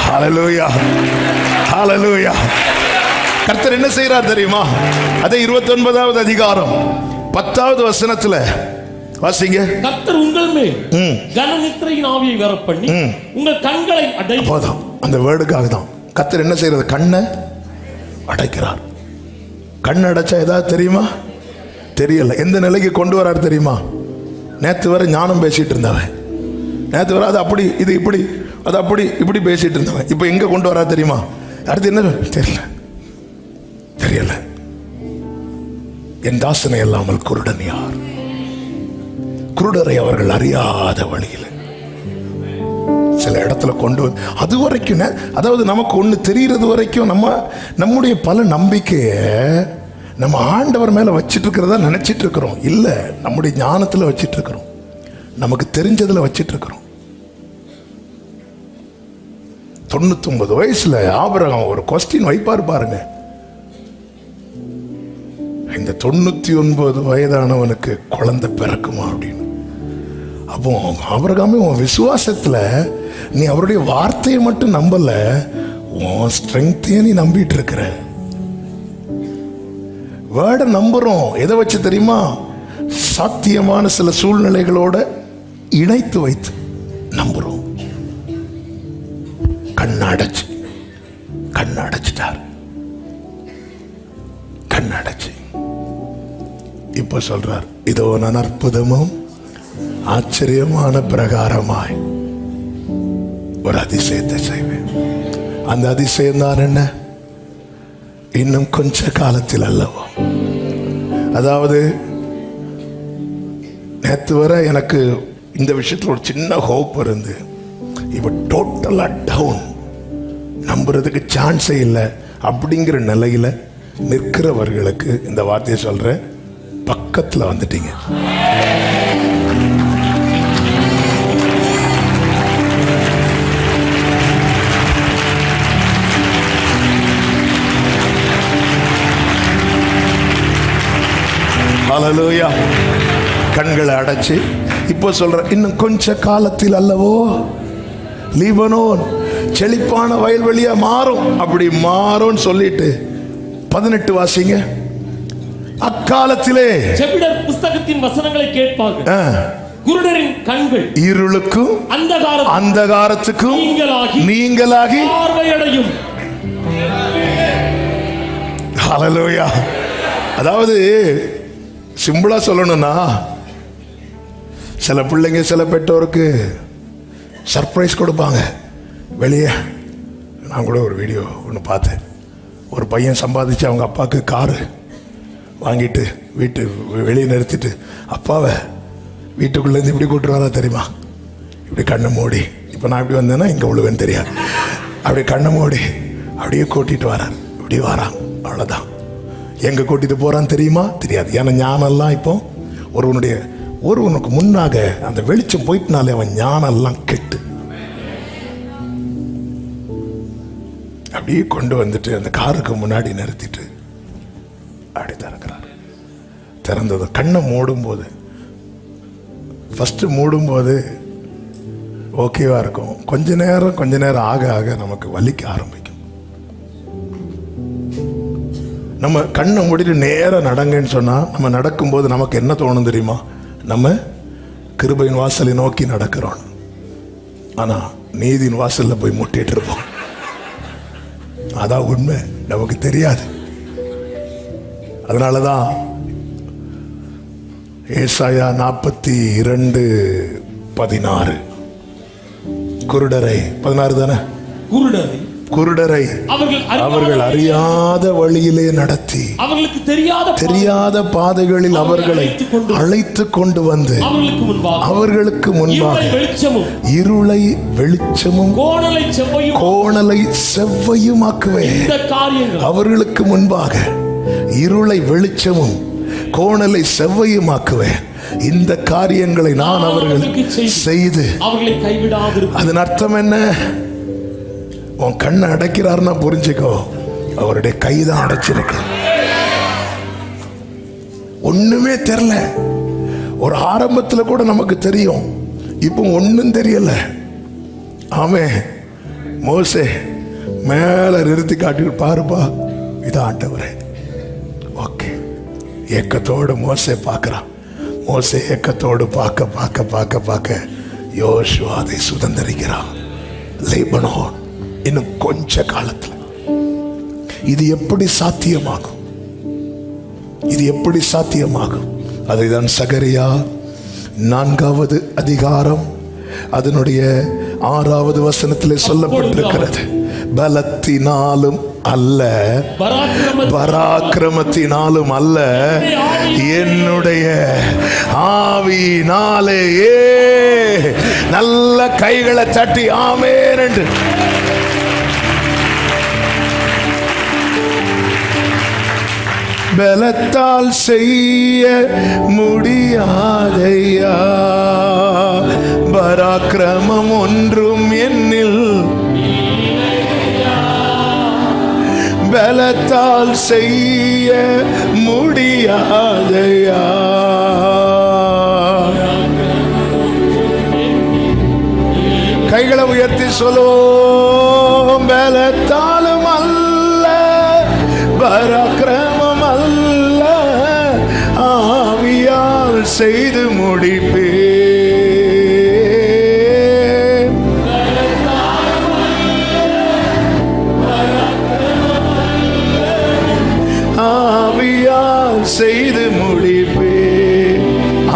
ஹல்லேலூயா, ஹல்லேலூயா. கர்த்தர் என்ன செய்யறார் தெரியுமா? அதே 29வது அதிகாரம் 10வது வசனத்துல வாசிங்க. கர்த்தர் உங்கள் மேல் கனநித்திரையின் ஆவியை வரப்பண்ணி உங்கள் கண்களை அடைப்போம். அந்த வேர்டுக்காக தான் கர்த்தர் என்ன செய்யறது? கண்ணை அடைக்கிறார். கண் அடைச்சா ஏதாவது தெரியுமா? தெரியல. எந்த நிலைக்கு கொண்டு வராரு தெரியுமா? நேற்று வரை ஞானம் பேசிட்டு இருந்தவன், நேற்று வரை அது அப்படி இது இப்படி, அது அப்படி இப்படி பேசிட்டு இருந்தவன் இப்ப எங்க கொண்டு வரா தெரியுமா? அடுத்து என்ன தெரியல. என் தாசனை இல்லாமல் குருடன் யார்? குருடரை அவர்கள் அறியாத வழியில் சில இடத்துல கொண்டு வந்து அது வரைக்கும், அதாவது நமக்கு ஒன்று தெரிகிறது வரைக்கும் நம்முடைய பல நம்பிக்கையை நம்ம ஆண்டவர் மேல வச்சிட்டு இருக்கிறதா நினைச்சிட்டு இருக்கிறோம். இல்ல, நம்முடைய ஞானத்துல வச்சிட்டு இருக்கிறோம், நமக்கு தெரிஞ்சதுல வச்சிட்டு இருக்கிறோம். 99 வயசுல ஆபிரகாம் ஒரு கொஸ்டின் வைப்பார் பாருங்க. இந்த 99 வயதானவனுக்கு குழந்தை பிறக்குமா அப்படின்னு. அப்போ ஆபிரகாமே உன் விசுவாசத்துல நீ அவருடைய வார்த்தையை மட்டும் நம்பல, உன் ஸ்ட்ரெங்கையும் நீ நம்பிட்டு இருக்கிற. வேர்டை நம்புறோம். எதை வச்சு தெரியுமா? சாத்தியமான சில சூழ்நிலைகளோட இணைத்து வைத்து நம்புறோம். கண்ணடைச்சிட்டார். கண்ணடைச்சு இப்ப சொல்றார், இதோ நான் அற்புதமும் ஆச்சரியமான பிரகாரமாய் ஒரு அதிசயத்தை செய்வேன். அந்த அதிசயம் தான் என்ன? இன்னும் கொஞ்ச காலத்தில் அல்லவா. அதாவது நேற்று வரை எனக்கு இந்த விஷயத்தில் ஒரு சின்ன ஹோப் இருந்து, இப்ப டோட்டலா டவுன், நம்புறதுக்கு சான்ஸே இல்லை அப்படிங்கிற நிலையில நிற்கிறவர்களுக்கு இந்த வார்த்தையை சொல்றேன், பக்கத்தில் வந்துட்டீங்க. ஹல்லேலூயா. கண்களை அடைச்சு இப்போ சொல்ற, இன்னும் கொஞ்ச காலத்தில் அல்லவோ லீபனோன் செழிப்பான வயல்வெளியா மாறும். அப்படி மாறும் சொல்லிட்டு 18 வாசிங்க. அக்காலத்திலே செவிடர் புஸ்தகத்தின் வசனங்களை கேட்பார்கள். குருடரின் கண்கள் இருளுக்கும் அந்தகாரத்துக்கும் நீங்களாகி பார்வையடையும். ஹல்லேலூயா. அதாவது சிம்பிளா சொல்லணும்னா, சில பிள்ளைங்க சில பெற்றோருக்கு சர்ப்ரைஸ் கொடுப்பாங்க வெளியே. நான் கூட ஒரு வீடியோ ஒன்று பார்த்தேன். ஒரு பையன் சம்பாதிச்சு அவங்க அப்பாவுக்கு காரு வாங்கிட்டு வீட்டு வெளியே நிறுத்திட்டு, அப்பாவை வீட்டுக்குள்ளேருந்து இப்படி கூப்பிட்டு வரா தெரியுமா, இப்படி கண்ணை மூடி, இப்போ நான் இப்படி வந்தேன்னா இங்கே விழுவேன்னு தெரியாது, அப்படி கண்ணை மூடி அப்படியே கூட்டிகிட்டு வரான். இப்படி வரான், அவ்வளோதான். எங்கே கூட்டிகிட்டு போகிறான்னு தெரியுமா? தெரியாது. ஏன்னா ஞானெல்லாம் இப்போ ஒருவனுக்கு முன்னாக அந்த வெளிச்சம் போயிட்டுனாலே அவன் ஞானெல்லாம் கெட்டு அப்படியே கொண்டு வந்துட்டு அந்த காருக்கு முன்னாடி நிறுத்திட்டு அப்படி திறக்கிறார். திறந்தது கண்ணை மூடும்போது, ஃபஸ்ட்டு மூடும்போது ஓகேவா இருக்கும். கொஞ்ச நேரம் ஆக ஆக நமக்கு வலிக்க ஆரம்பிக்கும். நம்ம கண்ணை மூடிட்டு நேரம் நடங்கன்னு சொன்னால், நம்ம நடக்கும்போது நமக்கு என்ன தோணும் தெரியுமா? நம்ம கிருபையின் வாசலை நோக்கி நடக்கிறோம். ஆனால் நீதியின் வாசலில் போய் முட்டிட்டு இருப்போம். அதான் உண்மை, நமக்கு தெரியாது. அதனால தான் ஏசாயா 42:16 குருடரை 16 தானே, குருடரை அவர்கள் அறியாத வழியிலே நடத்தி அவர்களுக்கு தெரியாத பாதைகளில் அவர்களை அழைத்து கொண்டு வந்து அவர்களுக்கு முன்பாக இருளை வெளிச்சமும் கோணலை செவ்வையுமாக்குவேன். அவர்களுக்கு முன்பாக இருளை வெளிச்சமும் கோணலை செவ்வையுமாக்குவேன். இந்த காரியங்களை நான் அவர்களுக்கு செய்து அவர்களை கைவிடாது. அதன் அர்த்தம் என்ன? உன் கண்ணை அடைக்கிறாருன்னா புரிஞ்சுக்கோ, அவருடைய கைதான் அடைச்சிருக்கு. ஒண்ணுமே தெரியல. ஒரு ஆரம்பத்தில் கூட நமக்கு தெரியும், இப்போ ஒன்னும் தெரியல. ஆமே, மோசே மேல நிறுத்தி காட்டி, பாருப்பா இதான் ஆண்டவரே. ஓகே, ஏக்கத்தோடு மோசே பார்க்கிறான். மோசே ஏக்கத்தோடு பார்க்க யோசுவா அதை சுதந்திரிக்கிறான். லீபனோன் இன்னும் கொஞ்ச காலத்தில் இது எப்படி சாத்தியமாகும்? இது எப்படி சாத்தியமாகும்? அதைதான் சகரியா 4வது அதிகாரம் அதனுடைய 6வது வசனத்திலே சொல்லப்பட்டிருக்கிறது. பலத்தினாலும் அல்ல, பராக்கிரமத்தினாலும் அல்ல, என்னுடைய ஆவியினாலேயே. நல்ல கைகளை தட்டி ஆமென் என்று. பலத்தால் செய்ய முடியாதையா, பராக்கிரமம் ஒன்றும் என்னில். பலத்தால் செய்ய முடியாதையா, கைகளை உயர்த்தி சொல்லுவோம். பலத்தாலும் அல்ல, பராக்கிரமம் அல்ல, ஆவியால் செய்து முடிப்பே. ஆவியால் செய்து முடிப்பே.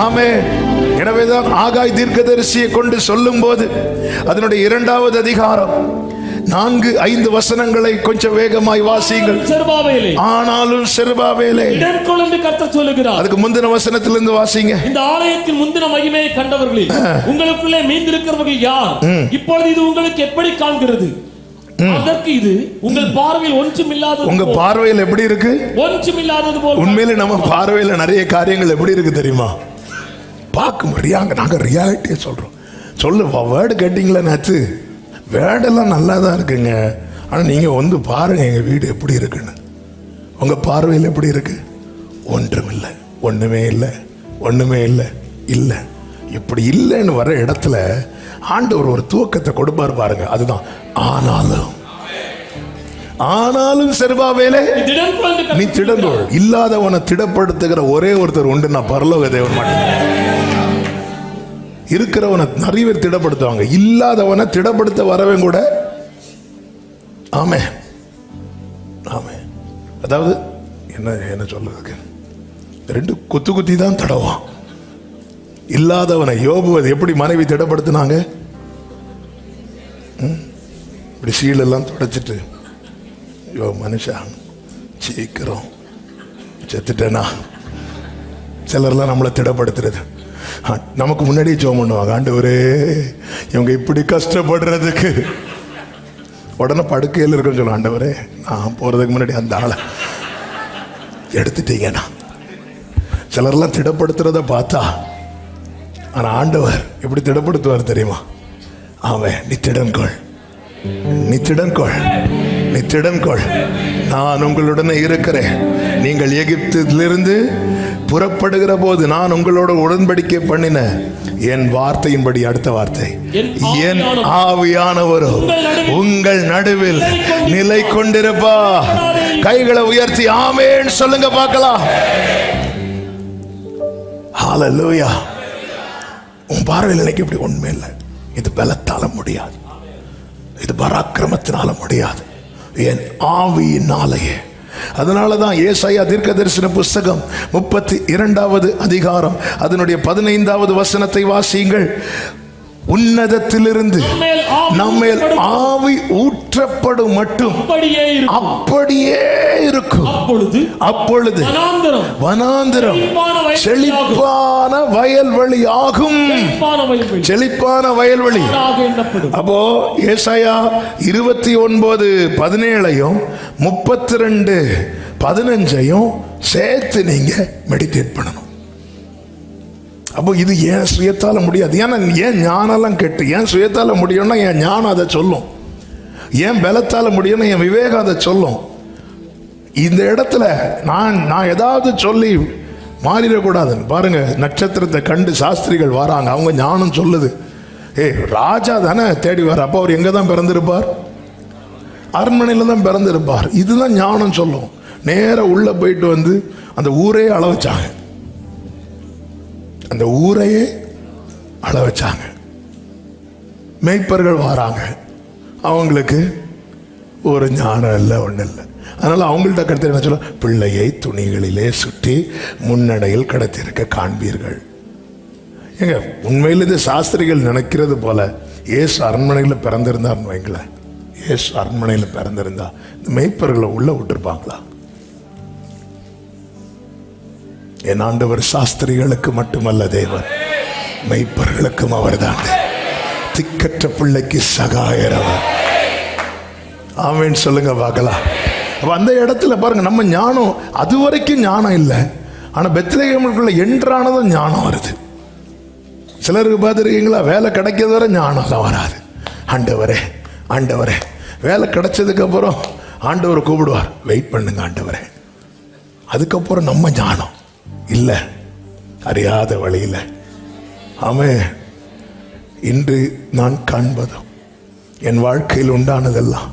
ஆமென். எனவேதான் ஆகாய் தீர்க்கதரிசியை கொண்டு சொல்லும் போது அதனுடைய 2வது அதிகாரம் 4-5 வசனங்களை கொஞ்சம் வேகமாய் வாசியுங்கள். ஆனாலும் செருபாபேலே, அதுக்கு முந்தின வசனத்திலிருந்து வாசிங்க. இந்த ஆலயத்தின் முந்தின மகிமையை கண்டவர்களில் உங்களுக்குள்ளே மீந்திருக்கிறவர்கள் யார்? இப்பொழுது இது உங்களுக்கு எப்படி காண்கிறது? அதற்கு இது உங்கள் பார்வையில் ஒன்றுமில்லாதது. உங்க பார்வையில் எப்படி இருக்கு? ஒன்றுமில்லாதது போல. உண்மையிலே நம்ம பார்வையில் நிறைய காரியங்கள் எப்படி இருக்கு தெரியுமா? பார்க்க முடியாங்க. நாங்க ரியாலிட்டியை சொல்றோம். சொல்லு, வேர்டு கேட்டீங்களா? நேற்று வேர்டெல்லாம் நல்லா தான் இருக்குங்க, ஆனால் நீங்கள் வந்து பாருங்க எங்கள் வீடு எப்படி இருக்குன்னு. உங்கள் பார்வையில் எப்படி இருக்கு? ஒன்றுமில்லை, ஒன்றுமே இல்லை, ஒன்றுமே இல்லை. இல்லை. இப்படி இல்லைன்னு வர இடத்துல ஆண்டவர் ஒரு துவக்கத்தை கொடுப்பார் பாருங்க. அதுதான் ஆனாலும் செருபாபேலே நீ திடங்கொள். இல்லாதவனை திடப்படுத்துகிற ஒரே ஒருத்தர் உண்டு, நான் பரலோக தேவன் மட்டும். இருக்கிறவனை நிறைய பேர் திடப்படுத்துவாங்க, இல்லாதவனை திடப்படுத்த வரவன் கூட. ஆமே ஆமே. அதாவது என்ன சொல்றதுக்கு, ரெண்டு குத்தி தான் தடவான். இல்லாதவனை யோபுவை எப்படி மனைவி திடப்படுத்தினாங்க? இப்படி சீலெல்லாம் தொடச்சிட்டு, யோ மனுஷா சீக்கிரம் செத்துட்டேனா. சிலர்லாம் நம்மளை திடப்படுத்துறது. நமக்கு முன்னாடியே ஜெபம் பண்ணுவாங்க, ஆண்டவரே இவங்க இப்படி கஷ்டப்படுறதுக்கு. உடனே படுக்கையில் இருக்குன்னு சொல்லுவாங்க, ஆண்டவரே நான் போறதுக்கு முன்னாடி அந்த ஆளை எடுத்துட்டீங்கண்ணா. சிலர்லாம் திடப்படுத்துறத பார்த்தா, ஆனா ஆண்டவர் எப்படி திடப்படுத்துவார் தெரியுமா? அவன் நீ திடன்கொள், நான் உங்களுடனே இருக்கிறேன். நீங்கள் எகிப்திலிருந்து புறப்படுகிற போது நான் உங்களோட உடன்படிக்கை பண்ணின என் வார்த்தையின்படி, அடுத்த வார்த்தை, என் ஆவியானவரோ உங்கள் நடுவில் நிலை கொண்டிருப்பா. கைகளை உயர்த்தி ஆமென் சொல்லுங்க பார்க்கலாம். ஹல்லேலூயா. உன் பார்வையில் எனக்கு இப்படி உண்மை இல்லை. இது பலத்தால முடியாது, இது பராக்கிரமத்தினால முடியாது, என் ஆவியினாலேயே. அதனாலதான் ஏசாயா தீர்க்கதரிசன புஸ்தகம் 32வது அதிகாரம் அதனுடைய 15வது வசனத்தை வாசியுங்கள். உன்னதத்திலிருந்து நம்மேல் ஆவி ஊற்றப்படும் மட்டும் அப்படியே இருக்கும். அப்பொழுது வனாந்தரம் செழிப்பான வயல்வெளி ஆகும். செழிப்பான வயல்வெளி. அப்போ ஏசாயா 29:17 32:15 சேர்த்து நீங்க மெடிடேட் பண்ணணும். அப்போ இது ஏன் சுயத்தால முடியாது. ஏன்னா ஏன் ஞானெல்லாம் கெட்டு, ஏன் சுயத்தால முடியும்னா என் ஞானம் அதை சொல்லும், ஏன் பலத்தால முடியும்னா என் விவேகம் அதை சொல்லும். இந்த இடத்துல நான் ஏதாவது சொல்லி மாறிடக்கூடாதுன்னு பாருங்க. நட்சத்திரத்தை கண்டு சாஸ்திரிகள் வராங்க, அவங்க ஞானம் சொல்லுது, ராஜா தானே தேடி வர, அப்போ அவர் எங்க தான் பிறந்திருப்பார்? அரண்மனையில தான் பிறந்திருப்பார். இதுதான் ஞானம் சொல்லும். நேர உள்ள போயிட்டு வந்து அந்த ஊரே அள வச்சாங்க, அந்த ஊரையே அள வச்சாங்க. மேய்ப்பர்கள் வராங்க, அவங்களுக்கு ஒரு ஞானம் இல்லை, ஒன்றும் இல்லை. அதனால அவங்கள்ட்ட கருத்து என்ன சொல்ல, பிள்ளையை துணிகளிலே சுற்றி முன்னடையில் கடத்திருக்க காண்பீர்கள். ஏங்க உண்மையில் இது சாஸ்திரிகள் நினைக்கிறது போல ஏசு அரண்மனையில் பிறந்திருந்தார்னு வைங்களேன், ஏசு அரண்மனையில் பிறந்திருந்தா இந்த மேய்ப்பர்களை உள்ள விட்டுருப்பாங்களா? என் ஆண்டவர் சாஸ்திரிகளுக்கு மட்டுமல்ல தேவன், மெய்ப்பர்களுக்கும் அவர் தான். திக்கற்ற பிள்ளைக்கு சகாயரவர். ஆமென் சொல்லுங்க பார்க்கலாம். அந்த இடத்துல பாருங்க, நம்ம ஞானம் அது வரைக்கும் ஞானம் இல்லை, ஆனா பெத்லகேமுக்குள்ள என்றானதும் ஞானம் வருது. சிலருக்கு பார்த்துருக்கீங்களா, வேலை கிடைக்கிறது வரை ஞானம் தான் வராது. ஆண்டவரே ஆண்டவரே, வேலை கிடைச்சதுக்கு அப்புறம் ஆண்டவர் கூப்பிடுவார், வெயிட் பண்ணுங்க ஆண்டவரே. அதுக்கப்புறம் நம்ம ஞானம் இல்லை, அறியாத வழியில். ஆமென். இன்று நான் காண்பதும் என் வாழ்க்கையில் உண்டானதெல்லாம்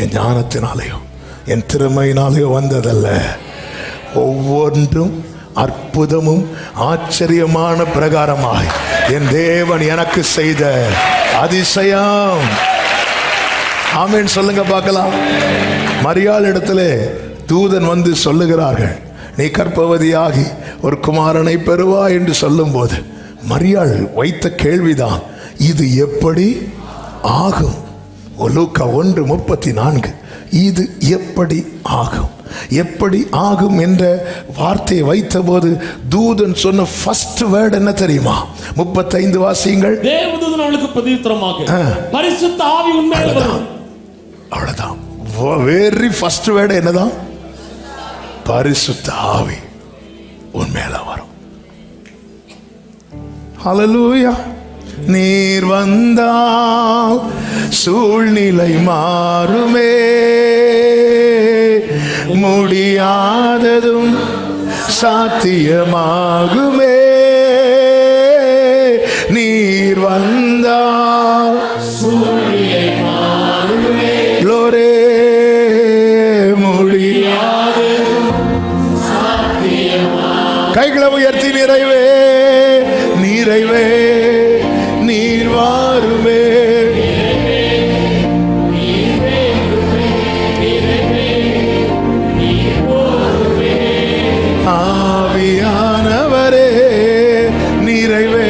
என் ஞானத்தினாலேயோ என் திறமையினாலேயோ வந்ததல்ல. ஒவ்வொன்றும் அற்புதமும் ஆச்சரியமான பிரகாரமாய் என் தேவன் எனக்கு செய்த அதிசயம். ஆமென் சொல்லுங்க பார்க்கலாம். மரியாள் இடத்துல தூதன் வந்து சொல்லுகிறார்கள், நீ கர்ப்பவதியாகி ஒரு குமாரனை பெறுவா என்று சொல்லும் போது மரியாள் வைத்த கேள்விதான், இது எப்படி ஆகும்? லூக்கா 1:34, இது எப்படி ஆகும்? எப்படி ஆகும் என்ற வார்த்தையை வைத்த போது தூதன் சொன்ன ஃபர்ஸ்ட் வேர்ட் என்ன தெரியுமா? 35 வாசியுங்கள். தேவதூதன் அவளுக்கு பிரதியுத்தரமாக, பரிசுத்த ஆவி உன்மேல் வரும். அவ்வளவுதான். வெரி ஃபர்ஸ்ட் வேர்ட் என்னதான்? பரிசுத்த ஆவி உன்மேல வரும். ஹல்லேலூயா. நீர் வந்தால் சூழ்நிலை மாறுமே, முடியாததும் சாத்தியமாகுமே. நிறைவே நிறைவே நீர் வாருமே. ஆவியானவரே நிறைவே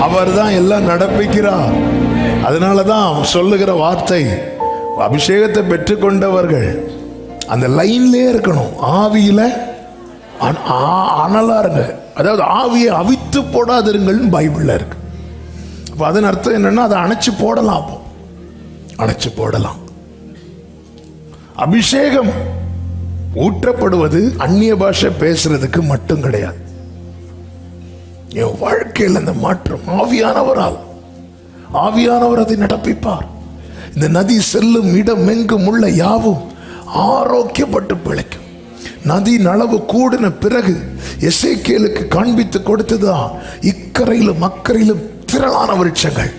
அவர் தான் எல்லாம் நடப்பிக்கிறார். அதனாலதான் சொல்லுகிற வார்த்தை, அபிஷேகத்தை பெற்றுக்கொண்டவர்கள் அந்த லைன்லயே இருக்கணும். ஆவியில அனலா இருங்க, அதாவது ஆவியை அவித்து போடாதிருங்கள் பைபிள்ல இருக்கு. அப்ப அதன் அர்த்தம் என்னன்னா அதை அணைச்சு போடலாம், அணைச்சு போடலாம். அபிஷேகம் ஊற்றப்படுவது அந்நிய பாஷை பேசுறதுக்கு மட்டும் கிடையாது. என் வாழ்க்கையில் அந்த மாற்றம் ஆவியானவரால், ஆவியானவர் அதை நடப்பிப்பார். இந்த நதி செல்லும் இடம் எங்கும் உள்ள யாவும் ஆரோக்கியப்பட்டு பிழைக்கும். நதியின் அளவு கூடின பிறகு எசேக்கியேலுக்கு காண்பித்து கொடுத்ததுதான் இக்கரையிலும் அக்கரையிலும் திரளான விருட்சங்கள்.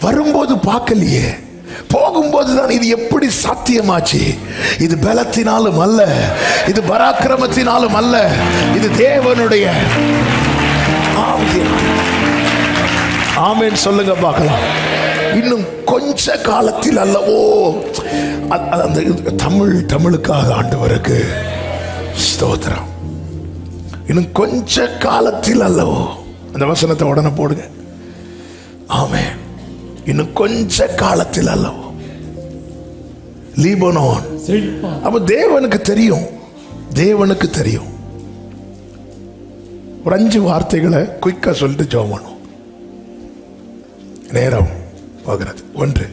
வரும்போது பார்க்கலையே, போகும்போதுதான் இது எப்படி சாத்தியமாச்சு. இது பலத்தினாலும் அல்ல, இது பராக்கிரமத்தினாலும் அல்ல, இது தேவனுடைய ஆமென் சொல்லுங்க பார்க்கலாம். இன்னும் கொஞ்ச காலத்தில் அல்லவோ, அந்த தமிழுக்காக ஆண்டவருக்கு ஸ்தோத்திரம். இன்னும் கொஞ்ச காலத்தில் அல்லவோ, அந்த வசனத்தை உடனே போடுங்க. ஆமென். இன்னும் கொஞ்ச காலத்தில் அல்லவோ லீபனோன். அப்ப தேவனுக்கு தெரியும், தேவனுக்கு தெரியும். ஒரு 5 வார்த்தைகளை குயிக்கா சொல்லிட்டு ஜெபம் பண்ணுவோம். நேரம் போகிறது. 1,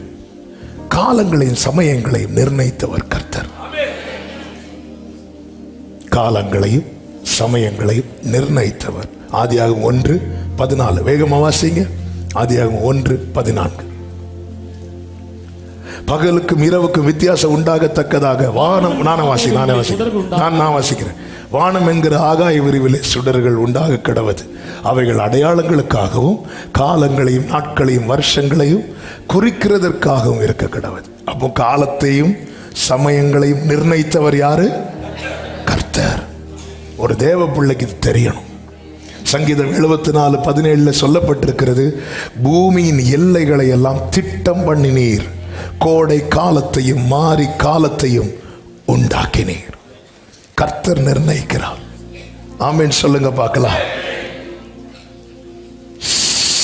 காலங்களையும் சமயங்களையும் நிர்ணயித்தவர் கர்த்தர். காலங்களையும் சமயங்களையும் நிர்ணயித்தவர். ஆதியாகமம் 1:14. வேகமா வாசிங்க. ஆதியாகமம் 1:14. பகலுக்கும் இரவுக்கும் வித்தியாசம் உண்டாகத்தக்கதாக வானம், நான் வாசிக்கிறேன். வானம் என்கிற ஆகாய விரிவிலே சுடர்கள் உண்டாக கிடவது. அவைகள் அடையாளங்களுக்காகவும் காலங்களையும் நாட்களையும் வருஷங்களையும் குறிக்கிறதற்காகவும் இருக்க கிடவது. அப்போ காலத்தையும் சமயங்களையும் நிர்ணயித்தவர் யாரு? கர்த்தர். ஒரு தேவ பிள்ளைக்கு இது தெரியணும். சங்கீதம் 74:17 சொல்லப்பட்டிருக்கிறது, பூமியின் எல்லைகளை எல்லாம் திட்டம் பண்ணினீர், கோடை காலத்தையும் மாறி காலத்தையும் உண்டாக்கினீர். கர்த்தர் நிர்ணயிக்கிறார். ஆமென் சொல்லுங்க பார்க்கலாம்.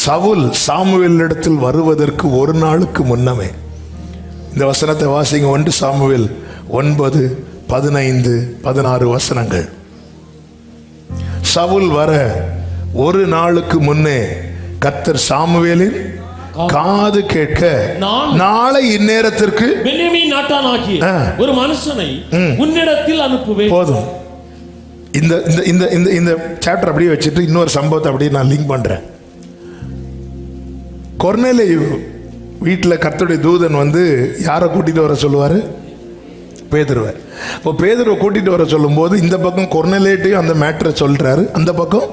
சவுல் சாமுவேல் இடத்தில் வருவதற்கு ஒரு நாளுக்கு முன்னமே, இந்த வசனத்தை வாசிங்க. 1 சாமுவேல் 9:15-16 வசனங்கள். சவுல் வர ஒரு நாளுக்கு முன்னே கர்த்தர் சாமுவேலின் காது கேட்க, நாளை இந்நேரத்திற்கு பென்யமீன் நாட்டானாகிய ஒரு மனுஷனை உன்னிடத்தில் அனுப்புவேன். போதும். இந்த இந்த இந்த இந்த சாப்டர் அப்படியே வச்சுட்டு இன்னொரு சம்பவத்தை அப்படியே நான் லிங்க் பண்றேன். கொர்நேலியு வீட்டில் கர்த்தருடைய தூதன் வந்து யாரை கூட்டிட்டு வர சொல்லுவாரு? பேதுருவை. இப்போ பேதுருவை கூட்டிட்டு வர சொல்லும் போது இந்த பக்கம் கொர்நேலியுட்டையும் அந்த மேட்டரை சொல்றாரு, அந்த பக்கம்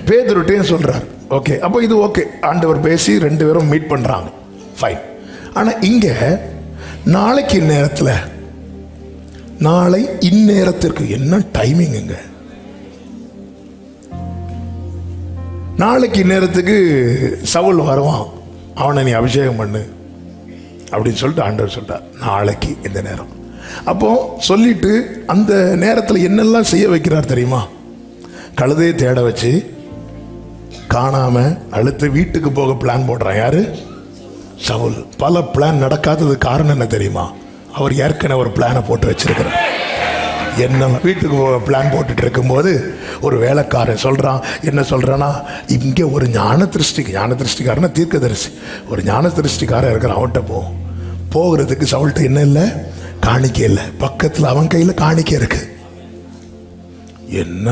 பேதுருட்டையும் சொல்றாரு. ஓகே, அப்போ இது ஓகே, ஆண்டவர் பேசி 2 பேரும் மீட் பண்றாங்க, ஃபைன். ஆனா இங்க நாளைக்கு இந்நேரத்தில், நாளை இந்நேரத்திற்கு என்ன டைமிங்க? நாளைக்கு இந்நேரத்துக்கு சவுல் வருவான், அவனை நீ அபிஷேகம் பண்ணு அப்படின்னு சொல்லிட்டு ஆண்டவர் சொல்றார், நாளைக்கு இந்த நேரம். அப்போ சொல்லிட்டு அந்த நேரத்தில் என்னெல்லாம் செய்ய வைக்கிறார் தெரியுமா? கழுதையை தேட வச்சு காணாம அடுத்து வீட்டுக்கு போக பிளான் போடுறான். யாரு? சவுல். பல பிளான் நடக்காதது காரணம் என்ன தெரியுமா? அவர் ஏற்கனவே ஒரு பிளானை போட்டு வச்சிருக்கிறார். என்ன வீட்டுக்கு போக பிளான் போட்டுட்டு இருக்கும்போது ஒரு வேலைக்காரன் சொல்றான். என்ன சொல்றான்னா, இங்கே ஒரு ஞான திருஷ்டிக்காரன தீர்க்கதரிசி, ஒரு ஞான திருஷ்டிக்காரன் இருக்கிற, அவன்கிட்ட போகிறதுக்கு சவுல்ட்ட என்ன இல்லை, காணிக்கை இல்லை. பக்கத்தில் அவன் கையில் காணிக்கை இருக்கு. என்ன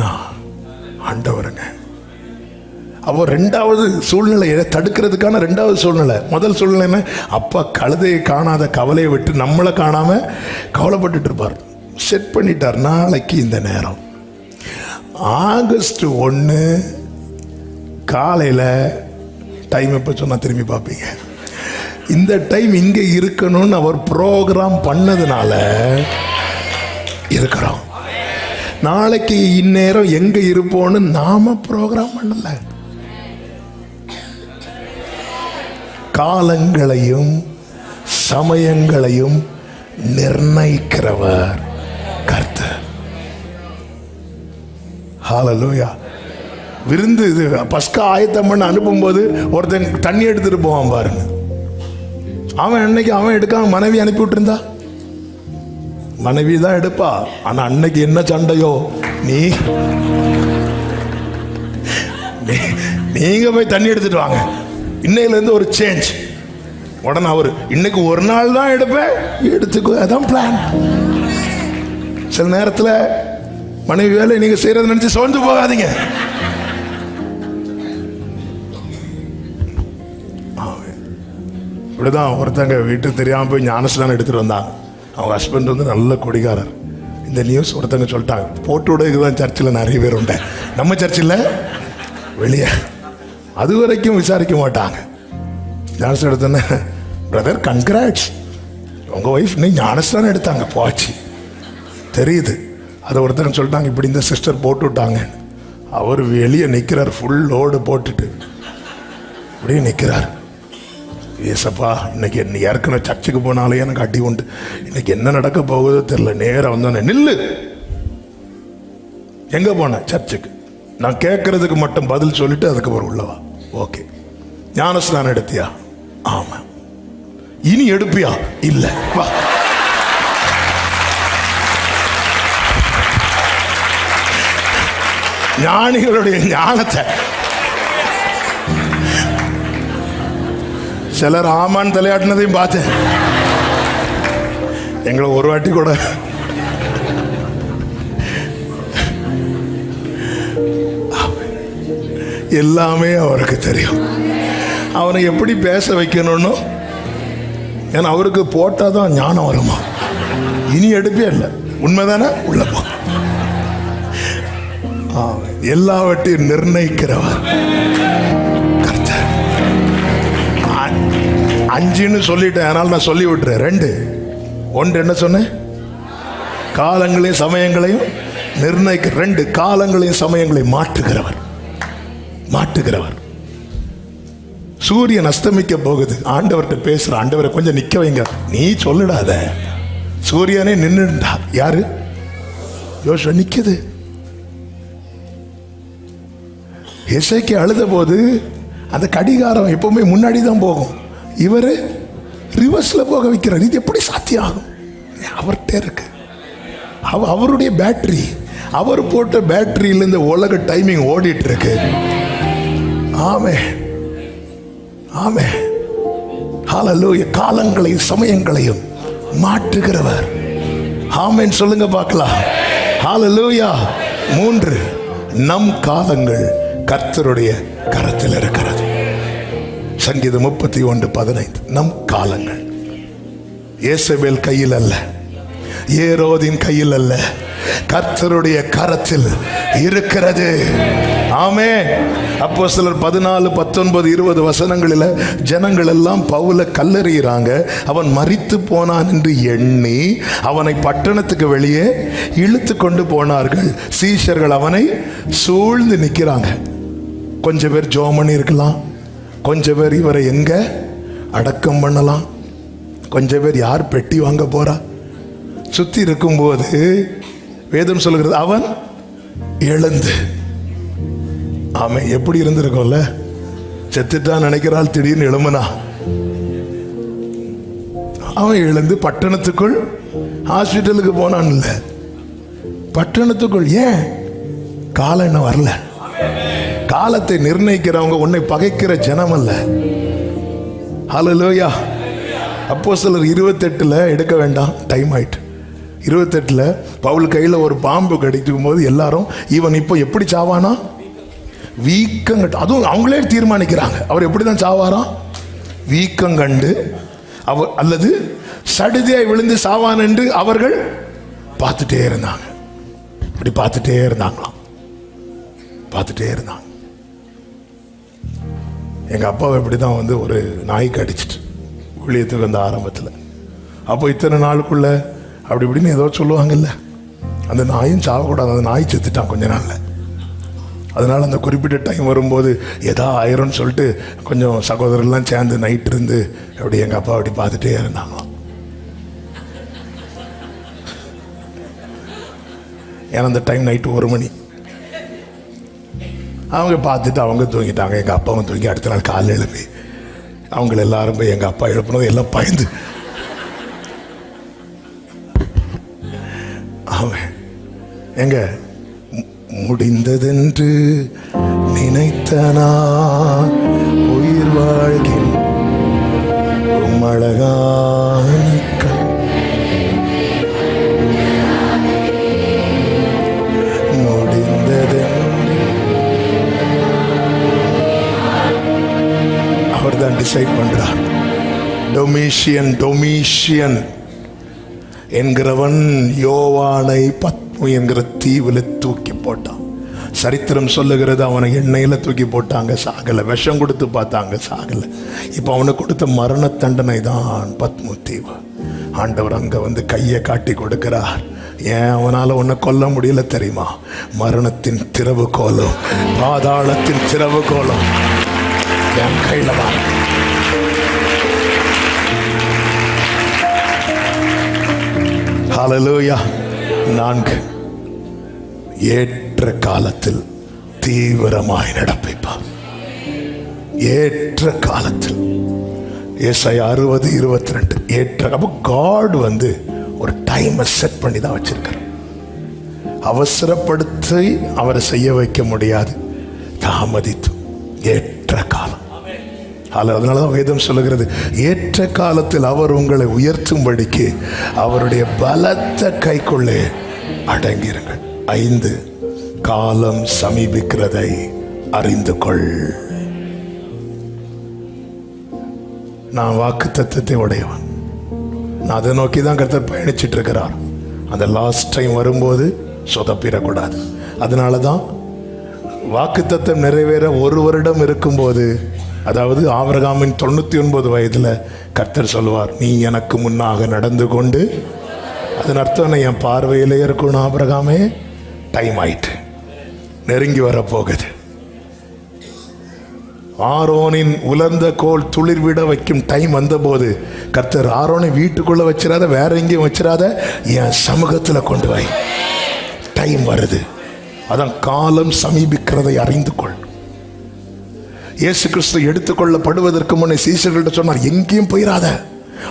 ஆண்டவருங்க! அப்போ 2வது சூழ்நிலையை தடுக்கிறதுக்கான 2வது சூழ்நிலை. முதல் சூழ்நிலை என்ன? அப்பா கழுதையை காணாத கவலையை விட்டு நம்மளை காணாம கவலைப்பட்டுட்டு இருப்பார். செட் பண்ணிட்டார், நாளைக்கு இந்த நேரம் ஆகஸ்ட் 1 காலையில் டைம் எப்போ சொன்னால் திரும்பி பார்ப்பீங்க. இந்த டைம் இங்கே இருக்கணும்னு அவர் ப்ரோக்ராம் பண்ணதுனால இருக்கிறோம். நாளைக்கு இந்நேரம் எங்கே இருப்போன்னு நாம ப்ரோக்ராம் பண்ணல. காலங்களையும் சமயங்களையும் நிர்ணயிக்கிறவர் கர்த்தர். ஹல்லேலூயா. விருந்து இது பஸ்கா ஆயத்தம் பண்ண அனுப்பும்போது ஒருத்தன் தண்ணி எடுத்துட்டு போவான் பாருங்க. அவன் அன்னைக்கு அவன் எடுக்காம மனைவி அனுப்பி விட்டுருந்தா, மனைவி தான் எடுப்பா. ஆனா அன்னைக்கு என்ன சண்டையோ, நீங்க போய் தண்ணி எடுத்துட்டு வாங்க, இன்னையில இருந்து ஒரு சேஞ்ச். உடனே அவரு இன்னைக்கு ஒரு நாள் தான் எடுப்பேன், எடுத்துக்கோ, அதான் பிளான். சில நேரத்தில் மனைவி வேலை நீங்க செய்யறத நினைச்சு சோர்ந்து போகாதீங்க. இப்படிதான் ஒருத்தங்க வீட்டுக்கு தெரியாமல் போய் ஞானஸ்நானம் எடுத்துட்டு வந்தாங்க. அவங்க ஹஸ்பண்ட் வந்து நல்ல குடிகாரர். இந்த நியூஸ் ஒருத்தங்க சொல்லிட்டாங்க. போட்டு விடக்கு தான் சர்ச்சில் நிறைய பேர் உண்டு, நம்ம சர்ச்சில் வெளியே. அது வரைக்கும் விசாரிக்க மாட்டாங்க. ஞானஸ்நானம் எடுத்தோன்னே, பிரதர் கன்கிராட்ஸ், உங்கள் ஒய்ஃப் நீ ஞானஸ்நானம் எடுத்தாங்க, போச்சு தெரியுது. அதை ஒருத்தங்க சொல்லிட்டாங்க, இப்படி இந்த சிஸ்டர் போட்டு விட்டாங்க. அவர் வெளியே நிற்கிறார், ஃபுல் லோடு போட்டுட்டு அப்படியே நிற்கிறார். ஏசப்பா, இன்னைக்கு என்ன ஏற்கனவே சர்ச்சுக்கு போனாலே எனக்கு அடி உண்டு, இன்னைக்கு என்ன நடக்க போகுதோ தெரியல. நேரம் வந்தோன்னே, நில்லு, எங்க போன? சர்ச்சுக்கு. நான் கேட்கறதுக்கு மட்டும் பதில் சொல்லிட்டு அதுக்கப்புறம் உள்ளவா. ஓகே. ஞானஸ்நானம் எடுத்தியா? ஆமா. இனி எடுப்பியா? இல்ல. வா. ஞானிகளுடைய ஞானத்தை சிலர் ஆமான் தலையாட்டினதையும் பார்த்தேன். எங்களை ஒரு வாட்டி கூட எல்லாமே அவருக்கு தெரியும். அவனை எப்படி பேச வைக்கணும்னு. ஏன்னா அவருக்கு போட்டாதான் ஞானம் வருமா. இனி எடுப்பே இல்லை. உண்மைதானே? உள்ள போ. எல்லாவற்றையும் நிர்ணயிக்கிறவர் கர்த்தர். 5ன்னு சொல்லிட்டேன், அதனால நான் சொல்லி விட்டுறேன். 2. 1 என்ன சொன்னேன்? காலங்களையும் சமயங்களையும் நிர்ணயிக்க. 2 காலங்களையும் சமயங்களையும் மாற்றுகிறவர். சூரியன் அஸ்தமிக்க போகுது. ஆண்டவர்கிட்ட பேசுற, ஆண்டவரை கொஞ்சம் நிக்க வைங்க. நீ சொல்லிடாத. சூரியனே நின்னுடா. யாரு? யோசுவா நிக்குது. எசேக்கியா அழுத போது அந்த கடிகாரம் எப்பவுமே முன்னாடி தான் போகும், இவர் ரிவர்ஸ்ல போக வைக்கிறார். இது எப்படி சாத்தியம் ஆகும்? அவர்கிட்ட இருக்கு. அவருடைய பேட்டரி, அவர் போட்ட பேட்டரியில இந்த உலக டைமிங் ஓடிட்டு இருக்கு. ஆமே ஆமே. ஹல்லேலூயா. காலங்களையும் சமயங்களையும் மாற்றுகிறவர். ஆமென் சொல்லுங்க பார்க்கலாம். ஹல்லேலூயா. 3, நம் காலங்கள் கர்த்தருடைய கரத்தில் இருக்கிறது. சங்கீதம் 31:15. நம் காலங்கள் ஏசபேல் கையில் அல்ல, ஏரோதின் கையில் அல்ல, கர்த்தருடைய கரத்தில் இருக்கிறது. ஆமென். அப்போஸ்தலர் 14, 19, 20 வசனங்களில் ஜனங்கள் எல்லாம் பவுலை கல்லெறிகிறாங்க. அவன் மரித்து போனான் என்று எண்ணி அவனை பட்டணத்துக்கு வெளியே இழுத்து கொண்டு போனார்கள். சீஷர்கள் அவனை சூழ்ந்து நிற்கிறாங்க. கொஞ்சம் பேர் ஜெபம் பண்ணி இருக்கலாம், கொஞ்சம் பேர் இவரை எங்க அடக்கம் பண்ணலாம், கொஞ்சம் பேர் யார் பெட்டி வாங்க போறா. சுத்தி இருக்கும்போது வேதம் சொல்லுகிறது, அவன் எழுந்து. ஆமை. எப்படி இருந்திருக்கோம்ல, செத்துட்டான் நினைக்கிறாள், திடீர்னு எழுமனா. அவன் எழுந்து பட்டணத்துக்குள், ஹாஸ்பிட்டலுக்கு போனான் இல்ல, பட்டணத்துக்குள். ஏன்? காலம் என்ன வரல. காலத்தை நிர்ணயிக்கிறவங்க உன்னை பகைக்கிற ஜனம் அல்ல. ஹல்லேலூயா. அப்போஸ்தலர் 28 எடுக்க வேண்டாம், டைம் ஆயிட்டு. 28 பவுல் கையில் ஒரு பாம்பு கடிக்கும் போது எல்லாரும் இவன் இப்போ எப்படி சாவானா? வீக்கங்கட்டு. அதுவும் அவங்களே தீர்மானிக்கிறாங்க அவர் எப்படிதான் சாவாராம். வீக்கங்கண்டு அவர் அல்லது சடுதியாய் விழுந்து சாவான் என்று அவர்கள் பார்த்துட்டே இருந்தாங்க. இப்படி பார்த்துட்டே இருந்தாங்களாம், பார்த்துட்டே இருந்தாங்க. எங்கள் அப்பாவை இப்படி தான் வந்து ஒரு நாய் கடிச்சிட்டு ஊழியத்துக்கு வந்த ஆரம்பத்தில். அப்போ இத்தனை நாளுக்குள்ள அப்படி இப்படின்னு ஏதோ சொல்லுவாங்கல்ல, அந்த நாயும் சாவக்கூடாது, அந்த நாய் செத்துட்டான் கொஞ்ச நாளில். அதனால் அந்த குறிப்பிட்ட டைம் வரும்போது எதா ஆயிரும்னு சொல்லிட்டு கொஞ்சம் சகோதரர்லாம் சேர்ந்து நைட் இருந்து அப்படி எங்கள் அப்பா அப்படி பார்த்துட்டே இருந்தாங்களாம். ஏன்னா அந்த டைம் நைட்டு 1 மணி. அவங்க பார்த்துட்டு அவங்க தூங்கிட்டாங்க. எங்கள் அப்பாவும் தூங்கி அடுத்த நாள் காலையில் எழுப்பி அவங்கள எல்லாரும் போய் எங்கள் அப்பா எழுப்பினது எல்லாம் பயந்து அவன் எங்க முடிந்ததென்று நினைத்தனா உயிர் வாழ்கின் அழகான முடிந்தது. அவர் தான் டிசைட் பண்றார். டொமிஷியன் என்கிறவன் யோவானை பத்மு என்கிற தீவுல தூக்கி போட்டான். சரித்திரம் சொல்லுகிறது அவனை எண்ணெயில தூக்கி போட்டாங்க, சாகல. விஷம் கொடுத்து பார்த்தாங்க, சாகல. இப்ப அவனுக்கு கொடுத்த மரண தண்டனை தான் பத்மு தீவு. ஆண்டவர் அங்க வந்து கையை காட்டி கொடுக்கிறார். ஏன் அவனால உன்னை கொல்ல முடியல தெரியுமா? மரணத்தின் திறவுகோலும் பாதாளத்தின் திறவுகோலும் என் கையில தான். ஹல்லேலூயா. 4 ஏற்ற காலத்தில் தீவிரமாய் நடப்பிப்பார். ஏற்ற காலத்தில் ஏசாயா 60:22 ஏற்ற. அப்போ காட் வந்து ஒரு டைமை செட் பண்ணி தான் வச்சிருக்கார். அவசரப்படுத்தி அவரை செய்ய வைக்க முடியாது, தாமதித்து ஏற்ற காலம். அதனாலதான் வேதம் சொல்லுகிறது, ஏற்ற காலத்தில் அவர் உங்களை உயர்த்தும்படிக்கு அவருடைய பலத்த கைக்குள்ளே அடங்கிருங்கள். 5 காலம் சமீபிக்கிறதை அறிந்து கொள். நான் வாக்குத்தத்தத்தை உடையவன். நான் அதை நோக்கி தான் கர்த்தர் பயணிச்சுட்டு இருக்கிறார். அந்த லாஸ்ட் டைம் வரும்போது சொதப்பிடக்கூடாது. அதனால தான் வாக்குத்தத்தம் நிறைவேற 1 வருடம் இருக்கும்போது, அதாவது ஆபிரகாமின் 99 வயதில் கர்த்தர் சொல்லுவார், நீ எனக்கு முன்னாக நடந்து கொண்டு. அதன் அர்த்தம் என் பார்வையிலே இருக்கணும். ஆபிரகாமே, டைம் ஆயிட்டு, நெருங்கி வரப்போகுது. ஆரோனின் உலர்ந்த கோல் துளிர்விட வைக்கும் டைம் வந்தபோது கர்த்தர் ஆரோனை வீட்டுக்குள்ள வச்சிடாத, வேற எங்கேயும் வச்சிடாத, என் சமூகத்தில் கொண்டு வை. டைம் வருது. அதான் காலம் சமீபிக்கிறதை அறிந்து கொள். இயேசு கிறிஸ்து எடுத்துக்கொள்ளப்படுவதற்கு முன்னே சீஷர்கள்ட்ட சொன்னார், எங்கேயும் போயிடாத.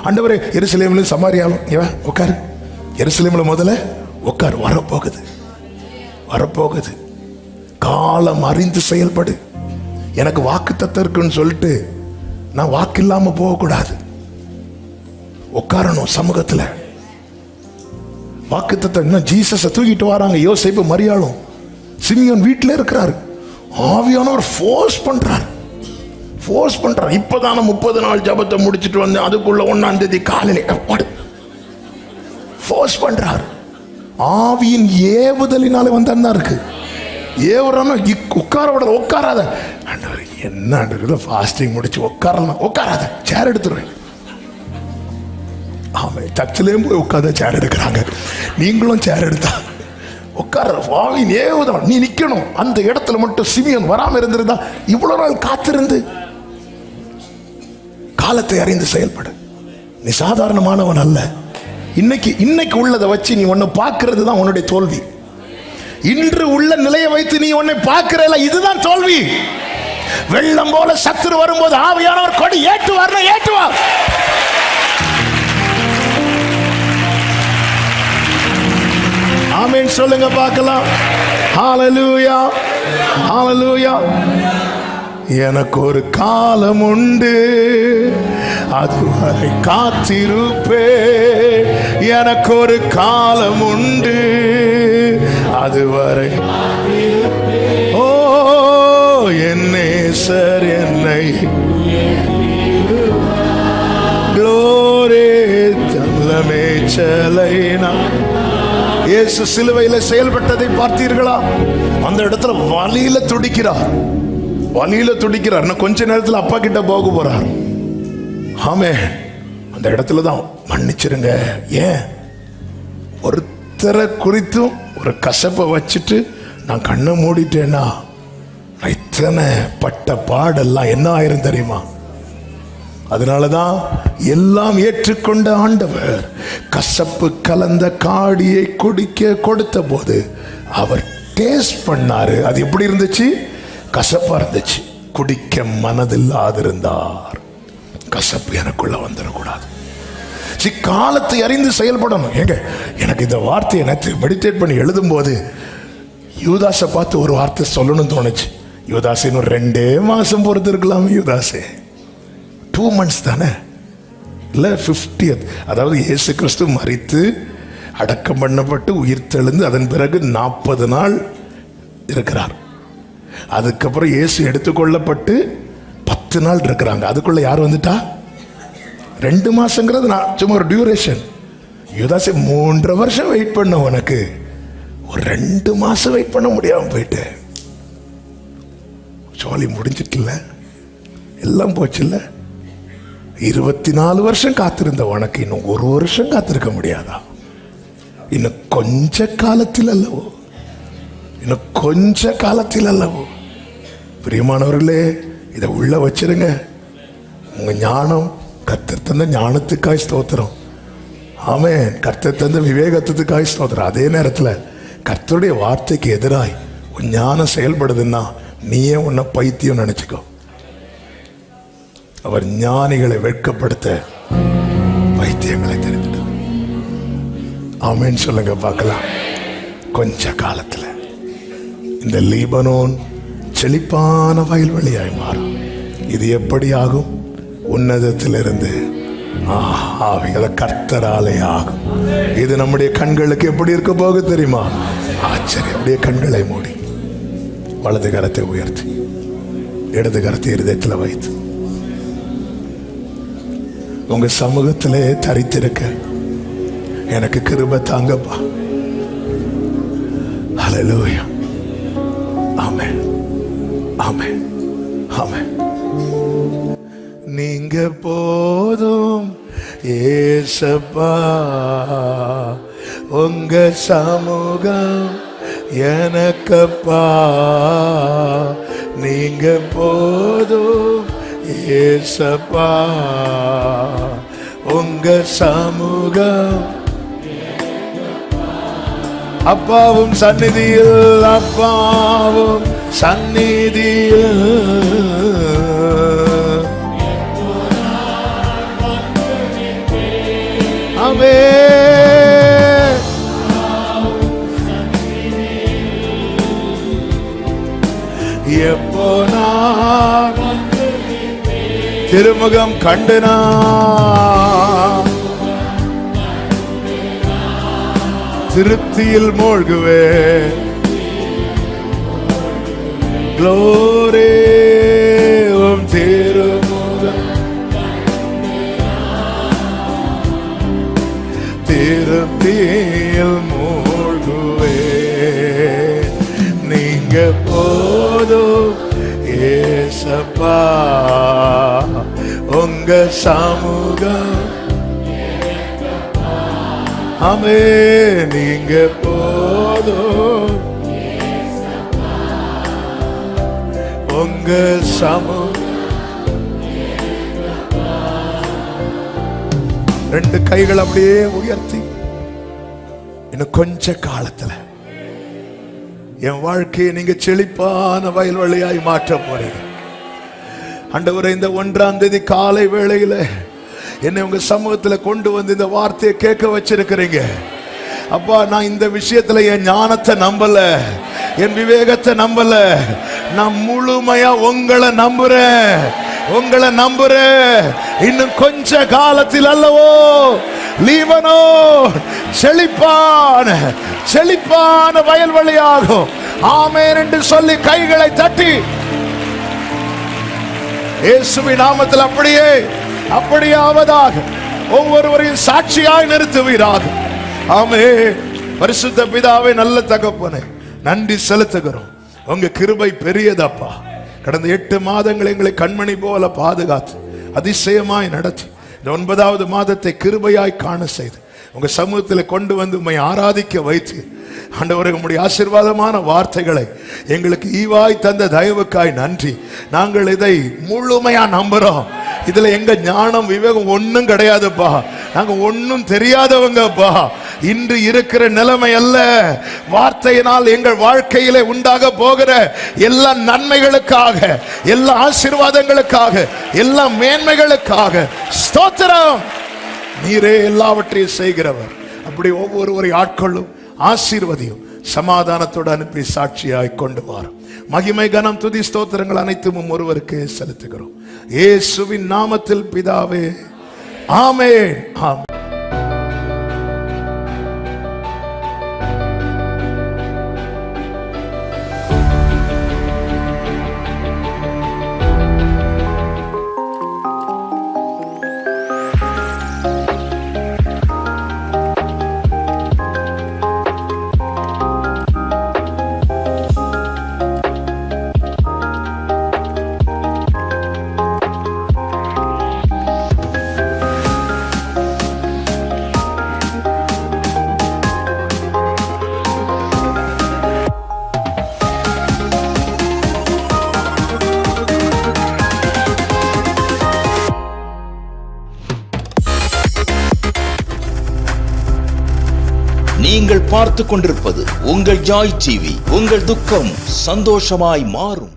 ஆண்டவரே, எருசலேமிலும் சமாரியாலும் உட்காரு, எருசலேமில் முதல்ல உட்காரு, வரப்போகுது. காலம் அறிந்து செயல்படு. எனக்கு வாக்குத்தத்தம் இருக்குன்னு சொல்லிட்டு நான் வாக்கு இல்லாம போகக்கூடாது. உட்காரணும் சமூகத்தில். வாக்குத்தத்தம் ஜீசஸை தூக்கிட்டு வராங்க. யோசேப்பு, மரியாளும், சிமியோன் வீட்டில் இருக்கிறாரு. ஆவியானவர் ஃபோர்ஸ் பண்றார். இப்பதான் 30 நாள் ஜபத்தை முடிச்சுட்டு வந்தேன், அதுக்குள்ள 1ஆம் தேதி காலையில ஃபோர்ஸ் பண்றார். ஆவியின் ஏவுதலினாலே வந்தா இருக்கு. ஏவுறான உட்கார விட, உட்காராத. என்ன ஃபாஸ்டிங் முடிச்சு உட்காராத, சேர் எடுத்துருவேன். ஆமா, சர்ச்சிலேயும் போய் உட்கார சேர் எடுக்கிறாங்க. நீங்களும் சேர் எடுத்தா உட்கார. ஆவியின் ஏவுதான், நீ நிக்கணும் அந்த இடத்துல மட்டும். சிமியோன் வராம இருந்திருந்தா இவ்வளவு நாள் காத்திருந்து. காலத்தை அறிந்து செயல்படு. நீ சாதாரணமானவன் அல்ல. இன்னைக்கு உள்ளதை வச்சு நீ ஒன்னு பார்க்கிறது தான் உன்னுடைய தோல்வி. இன்று உள்ள நிலையை வைத்து நீ உன்னை பார்க்கிறல, இதுதான் தோல்வி. வெள்ளம் போல சத்துரு வரும்போது ஆவியானவர் கொடி ஏற்றுவார். ஆமென் சொல்லுங்க பார்க்கலாம். ஹல்லேலூயா, ஹல்லேலூயா. எனக்கு ஒரு காலம் உண்டு, அதுவரை காத்திருப்பே. எனக்கு ஒரு காலம் உண்டு, அதுவரை. ஓ, என் நேசர் என்னை க்ளோரி தல்லமே செலைனா. இயேசு சிலுவையில் செயல்பட்டதை பார்த்தீர்களா? அந்த இடத்துல வலியில துடிக்கிறார். வலியில துடிக்கிறார். இன்னும் கொஞ்ச நேரத்தில் அப்பா கிட்ட போக போறார். ஆமே, அந்த இடத்துல தான் மன்னிச்சிருங்க. ஏன் ஒருத்தரை குறித்தும் ஒரு கசப்பை வச்சுட்டு நான் கண்ணை மூடிட்டேன்னா இத்தனை பட்ட பாடெல்லாம் என்ன ஆயிரும் தெரியுமா? அதனாலதான் எல்லாம் ஏற்றுக்கொண்ட ஆண்டவர் கசப்பு கலந்த காடியை குடிக்க கொடுத்த போது அவர் டேஸ்ட் பண்ணாரு. அது எப்படி இருந்துச்சு? கசப்பா இருந்துச்சு. குடிக்க மனதில்லாதிருந்தார். கசப்பு எனக்குள்ள வந்துடக்கூடாது. காலத்தை அறிந்து செயல்படணும். ஏங்க, எனக்கு இந்த வார்த்தையை நேற்று மெடிடேட் பண்ணி எழுதும் போது யூதாஸை பார்த்து ஒரு வார்த்தை சொல்லணும்னு தோணுச்சு. யூதாஸே, இன்னும் 2 மாசம் பொறுத்து இருக்கலாம். யூதாஸே, 2 months தானே, இல்லை 50th. அதாவது இயேசு கிறிஸ்து மரித்து அடக்கம் பண்ணப்பட்டு உயிர் தெழுந்து அதன் பிறகு 40 நாள் இருக்கிறார். அதுக்கப்புறம் இயேசு எடுத்துக்கொள்ளப்பட்டு 10 நாள் இருக்கிறாங்க. அதுக்குள்ள யார் வந்துட்டா? 2 மாசங்கிறது நான் சும்மா ஒரு டியூரேஷன். யூதாஸே, 3.5 வருஷம் வெயிட் பண்ண உனக்கு ஒரு 2 மாசம் வெயிட் பண்ண முடியாம போயிட்டு சோழி முடிஞ்சிட்டுல, எல்லாம் போச்சுல்ல. 24 வருஷம் காத்திருந்த உனக்கு இன்னும் 1 வருஷம் காத்திருக்க முடியாதா? இன்னும் கொஞ்ச காலத்தில் அல்லவோ, இன்னும் கொஞ்ச காலத்தில் அல்லவோ. பிரியமானவர்களே, இதை உள்ள வச்சிருங்க. உங்க ஞானம், கர்த்தர் தந்த ஞானத்துக்காய் ஸ்தோத்திரம். ஆமென். கர்த்தர் தந்த விவேகத்துக்காய் ஸ்தோத்திரம். அதே நேரத்தில் கர்த்தருடைய வார்த்தைக்கு எதிராய் உன் ஞானம் செயல்படுதுன்னா நீயே உன்னை பைத்தியம் நினைச்சுக்கோ. அவர் ஞானிகளை வெட்கப்படுத்த பைத்தியங்களை தெரிஞ்சிடும். ஆமென் சொல்லுங்க பார்க்கலாம். கொஞ்ச காலத்துல இந்த லீபனோன் செழிப்பான வயல்வெளியாய் மாறும். இது எப்படி ஆகும்? உன்னதத்திலிருந்து ஆவிகளை கர்த்தராலே ஆகும். இது நம்முடைய கண்களுக்கு எப்படி இருக்க போக தெரியுமா? ஆச்சரியம். அப்படியே கண்களை மூடி வலது கரத்தை உயர்த்தி இடது கரத்தை இருதயத்தில் வைத்து உங்க சமூகத்திலே தரித்திருக்க எனக்கு கிருபை தாங்கப்பா. ஹல்லேலூயா. ஆமென், ஆமென், ஆமென். நீங்க போதும் ஏசப்பா, உங்க சமூகம் எனக்கப்பா. நீங்க போதும் ஏசப்பா, உங்க சமூகம். அப்பாவும் சந்நிதியில், அப்பாவும் சந்நிதியில். ஆமென். எப்போ நான் திருமுகம் கண்டனா திருப்தியில் மூழ்குவே. க்ளோரி உம் திருமுகம் திருப்தியில் மூழ்குவே. நீங்க போதும் ஏசப்பா, உங்க சமூகம். ஆமே, நீங்க போதும் உங்க சமூகம். 2 கைகள் அப்படியே உயர்த்தி, இன்னும் கொஞ்ச காலத்துல என் வாழ்க்கையை நீங்க செழிப்பான வயல்வெளியாய் மாற்ற போறீங்க. ஆண்டவரே, இந்த 1ஆம் தேதி காலை வேளையில என்னை உங்க சமூகத்துல கொண்டு வந்து இந்த வார்த்தையை கேட்க வச்சிருக்கிறீங்க. அப்பா, நான் இந்த விஷயத்துல என் ஞானத்தை நம்பல, என் விவேகத்தை நம்பல. நான் முழுமையா உங்களை நம்புறேன், உங்களை நம்புறேன். இன்னும் கொஞ்ச காலத்தில் அல்லவோ லீபனோன் செழிப்பான செழிப்பான வயல்வெளியாகும். ஆமென் என்று சொல்லி கைகளை தட்டி இயேசுவின் நாமத்தில் அப்படியே அப்படியாவதாக ஒவ்வொருவரையும் சாட்சியாய் நிறுத்துவீராக. ஆமென். பரிசுத்த பிதாவே, நல்ல தகப்பனே, நன்றி செலுத்துகிறோம். உங்க கிருபை பெரியதப்பா. கடந்த 8 மாதங்கள் எங்களை கண்மணி போல பாதுகாத்து அதிசயமாய் நடத்தி இந்த 9வது மாதத்தை கிருபையாய் காண செய்து உங்க சமூகத்தில் கொண்டு வந்து உம்மை ஆராதிக்க வைத்து ஆண்டவரே, உம்முடைய ஆசீர்வாதமான வார்த்தைகளை எங்களுக்கு ஈவாய் தந்த தயவுக்காய் நன்றி. நாங்கள் இதை முழுமையா நம்புறோம். இதுல எங்க ஞானம் விவேகம் ஒன்னும் கிடையாதுப்பா. நாங்க ஒன்னும் தெரியாதவங்கப்பா. இன்று இருக்கிற நிலைமை அல்ல, வார்த்தையினால் எங்கள் வாழ்க்கையிலே உண்டாக போகிற எல்லா நன்மைகளுக்காக, எல்லா ஆசீர்வாதங்களுக்காக, எல்லா மேன்மைகளுக்காக ஸ்தோத்திரம். நீரே எல்லாவற்றையும் செய்கிறவர். அப்படி ஒவ்வொருவரை ஆட்களும் ஆசீர்வதியும் சமாதானத்தோடு அனுப்பி சாட்சியாய் கொண்டு வாரும். மகிமை கனம் துதி ஸ்தோத்திரங்கள் அனைத்தும் ஒருவருக்கே செலுத்துகிறோம். இயேசுவின் நாமத்தில் பிதாவே, ஆமென். ஆமென். நீங்கள் பார்த்துக் கொண்டிருப்பது உங்கள் ஜாய் டிவி. உங்கள் துக்கம் சந்தோஷமாய் மாறும்.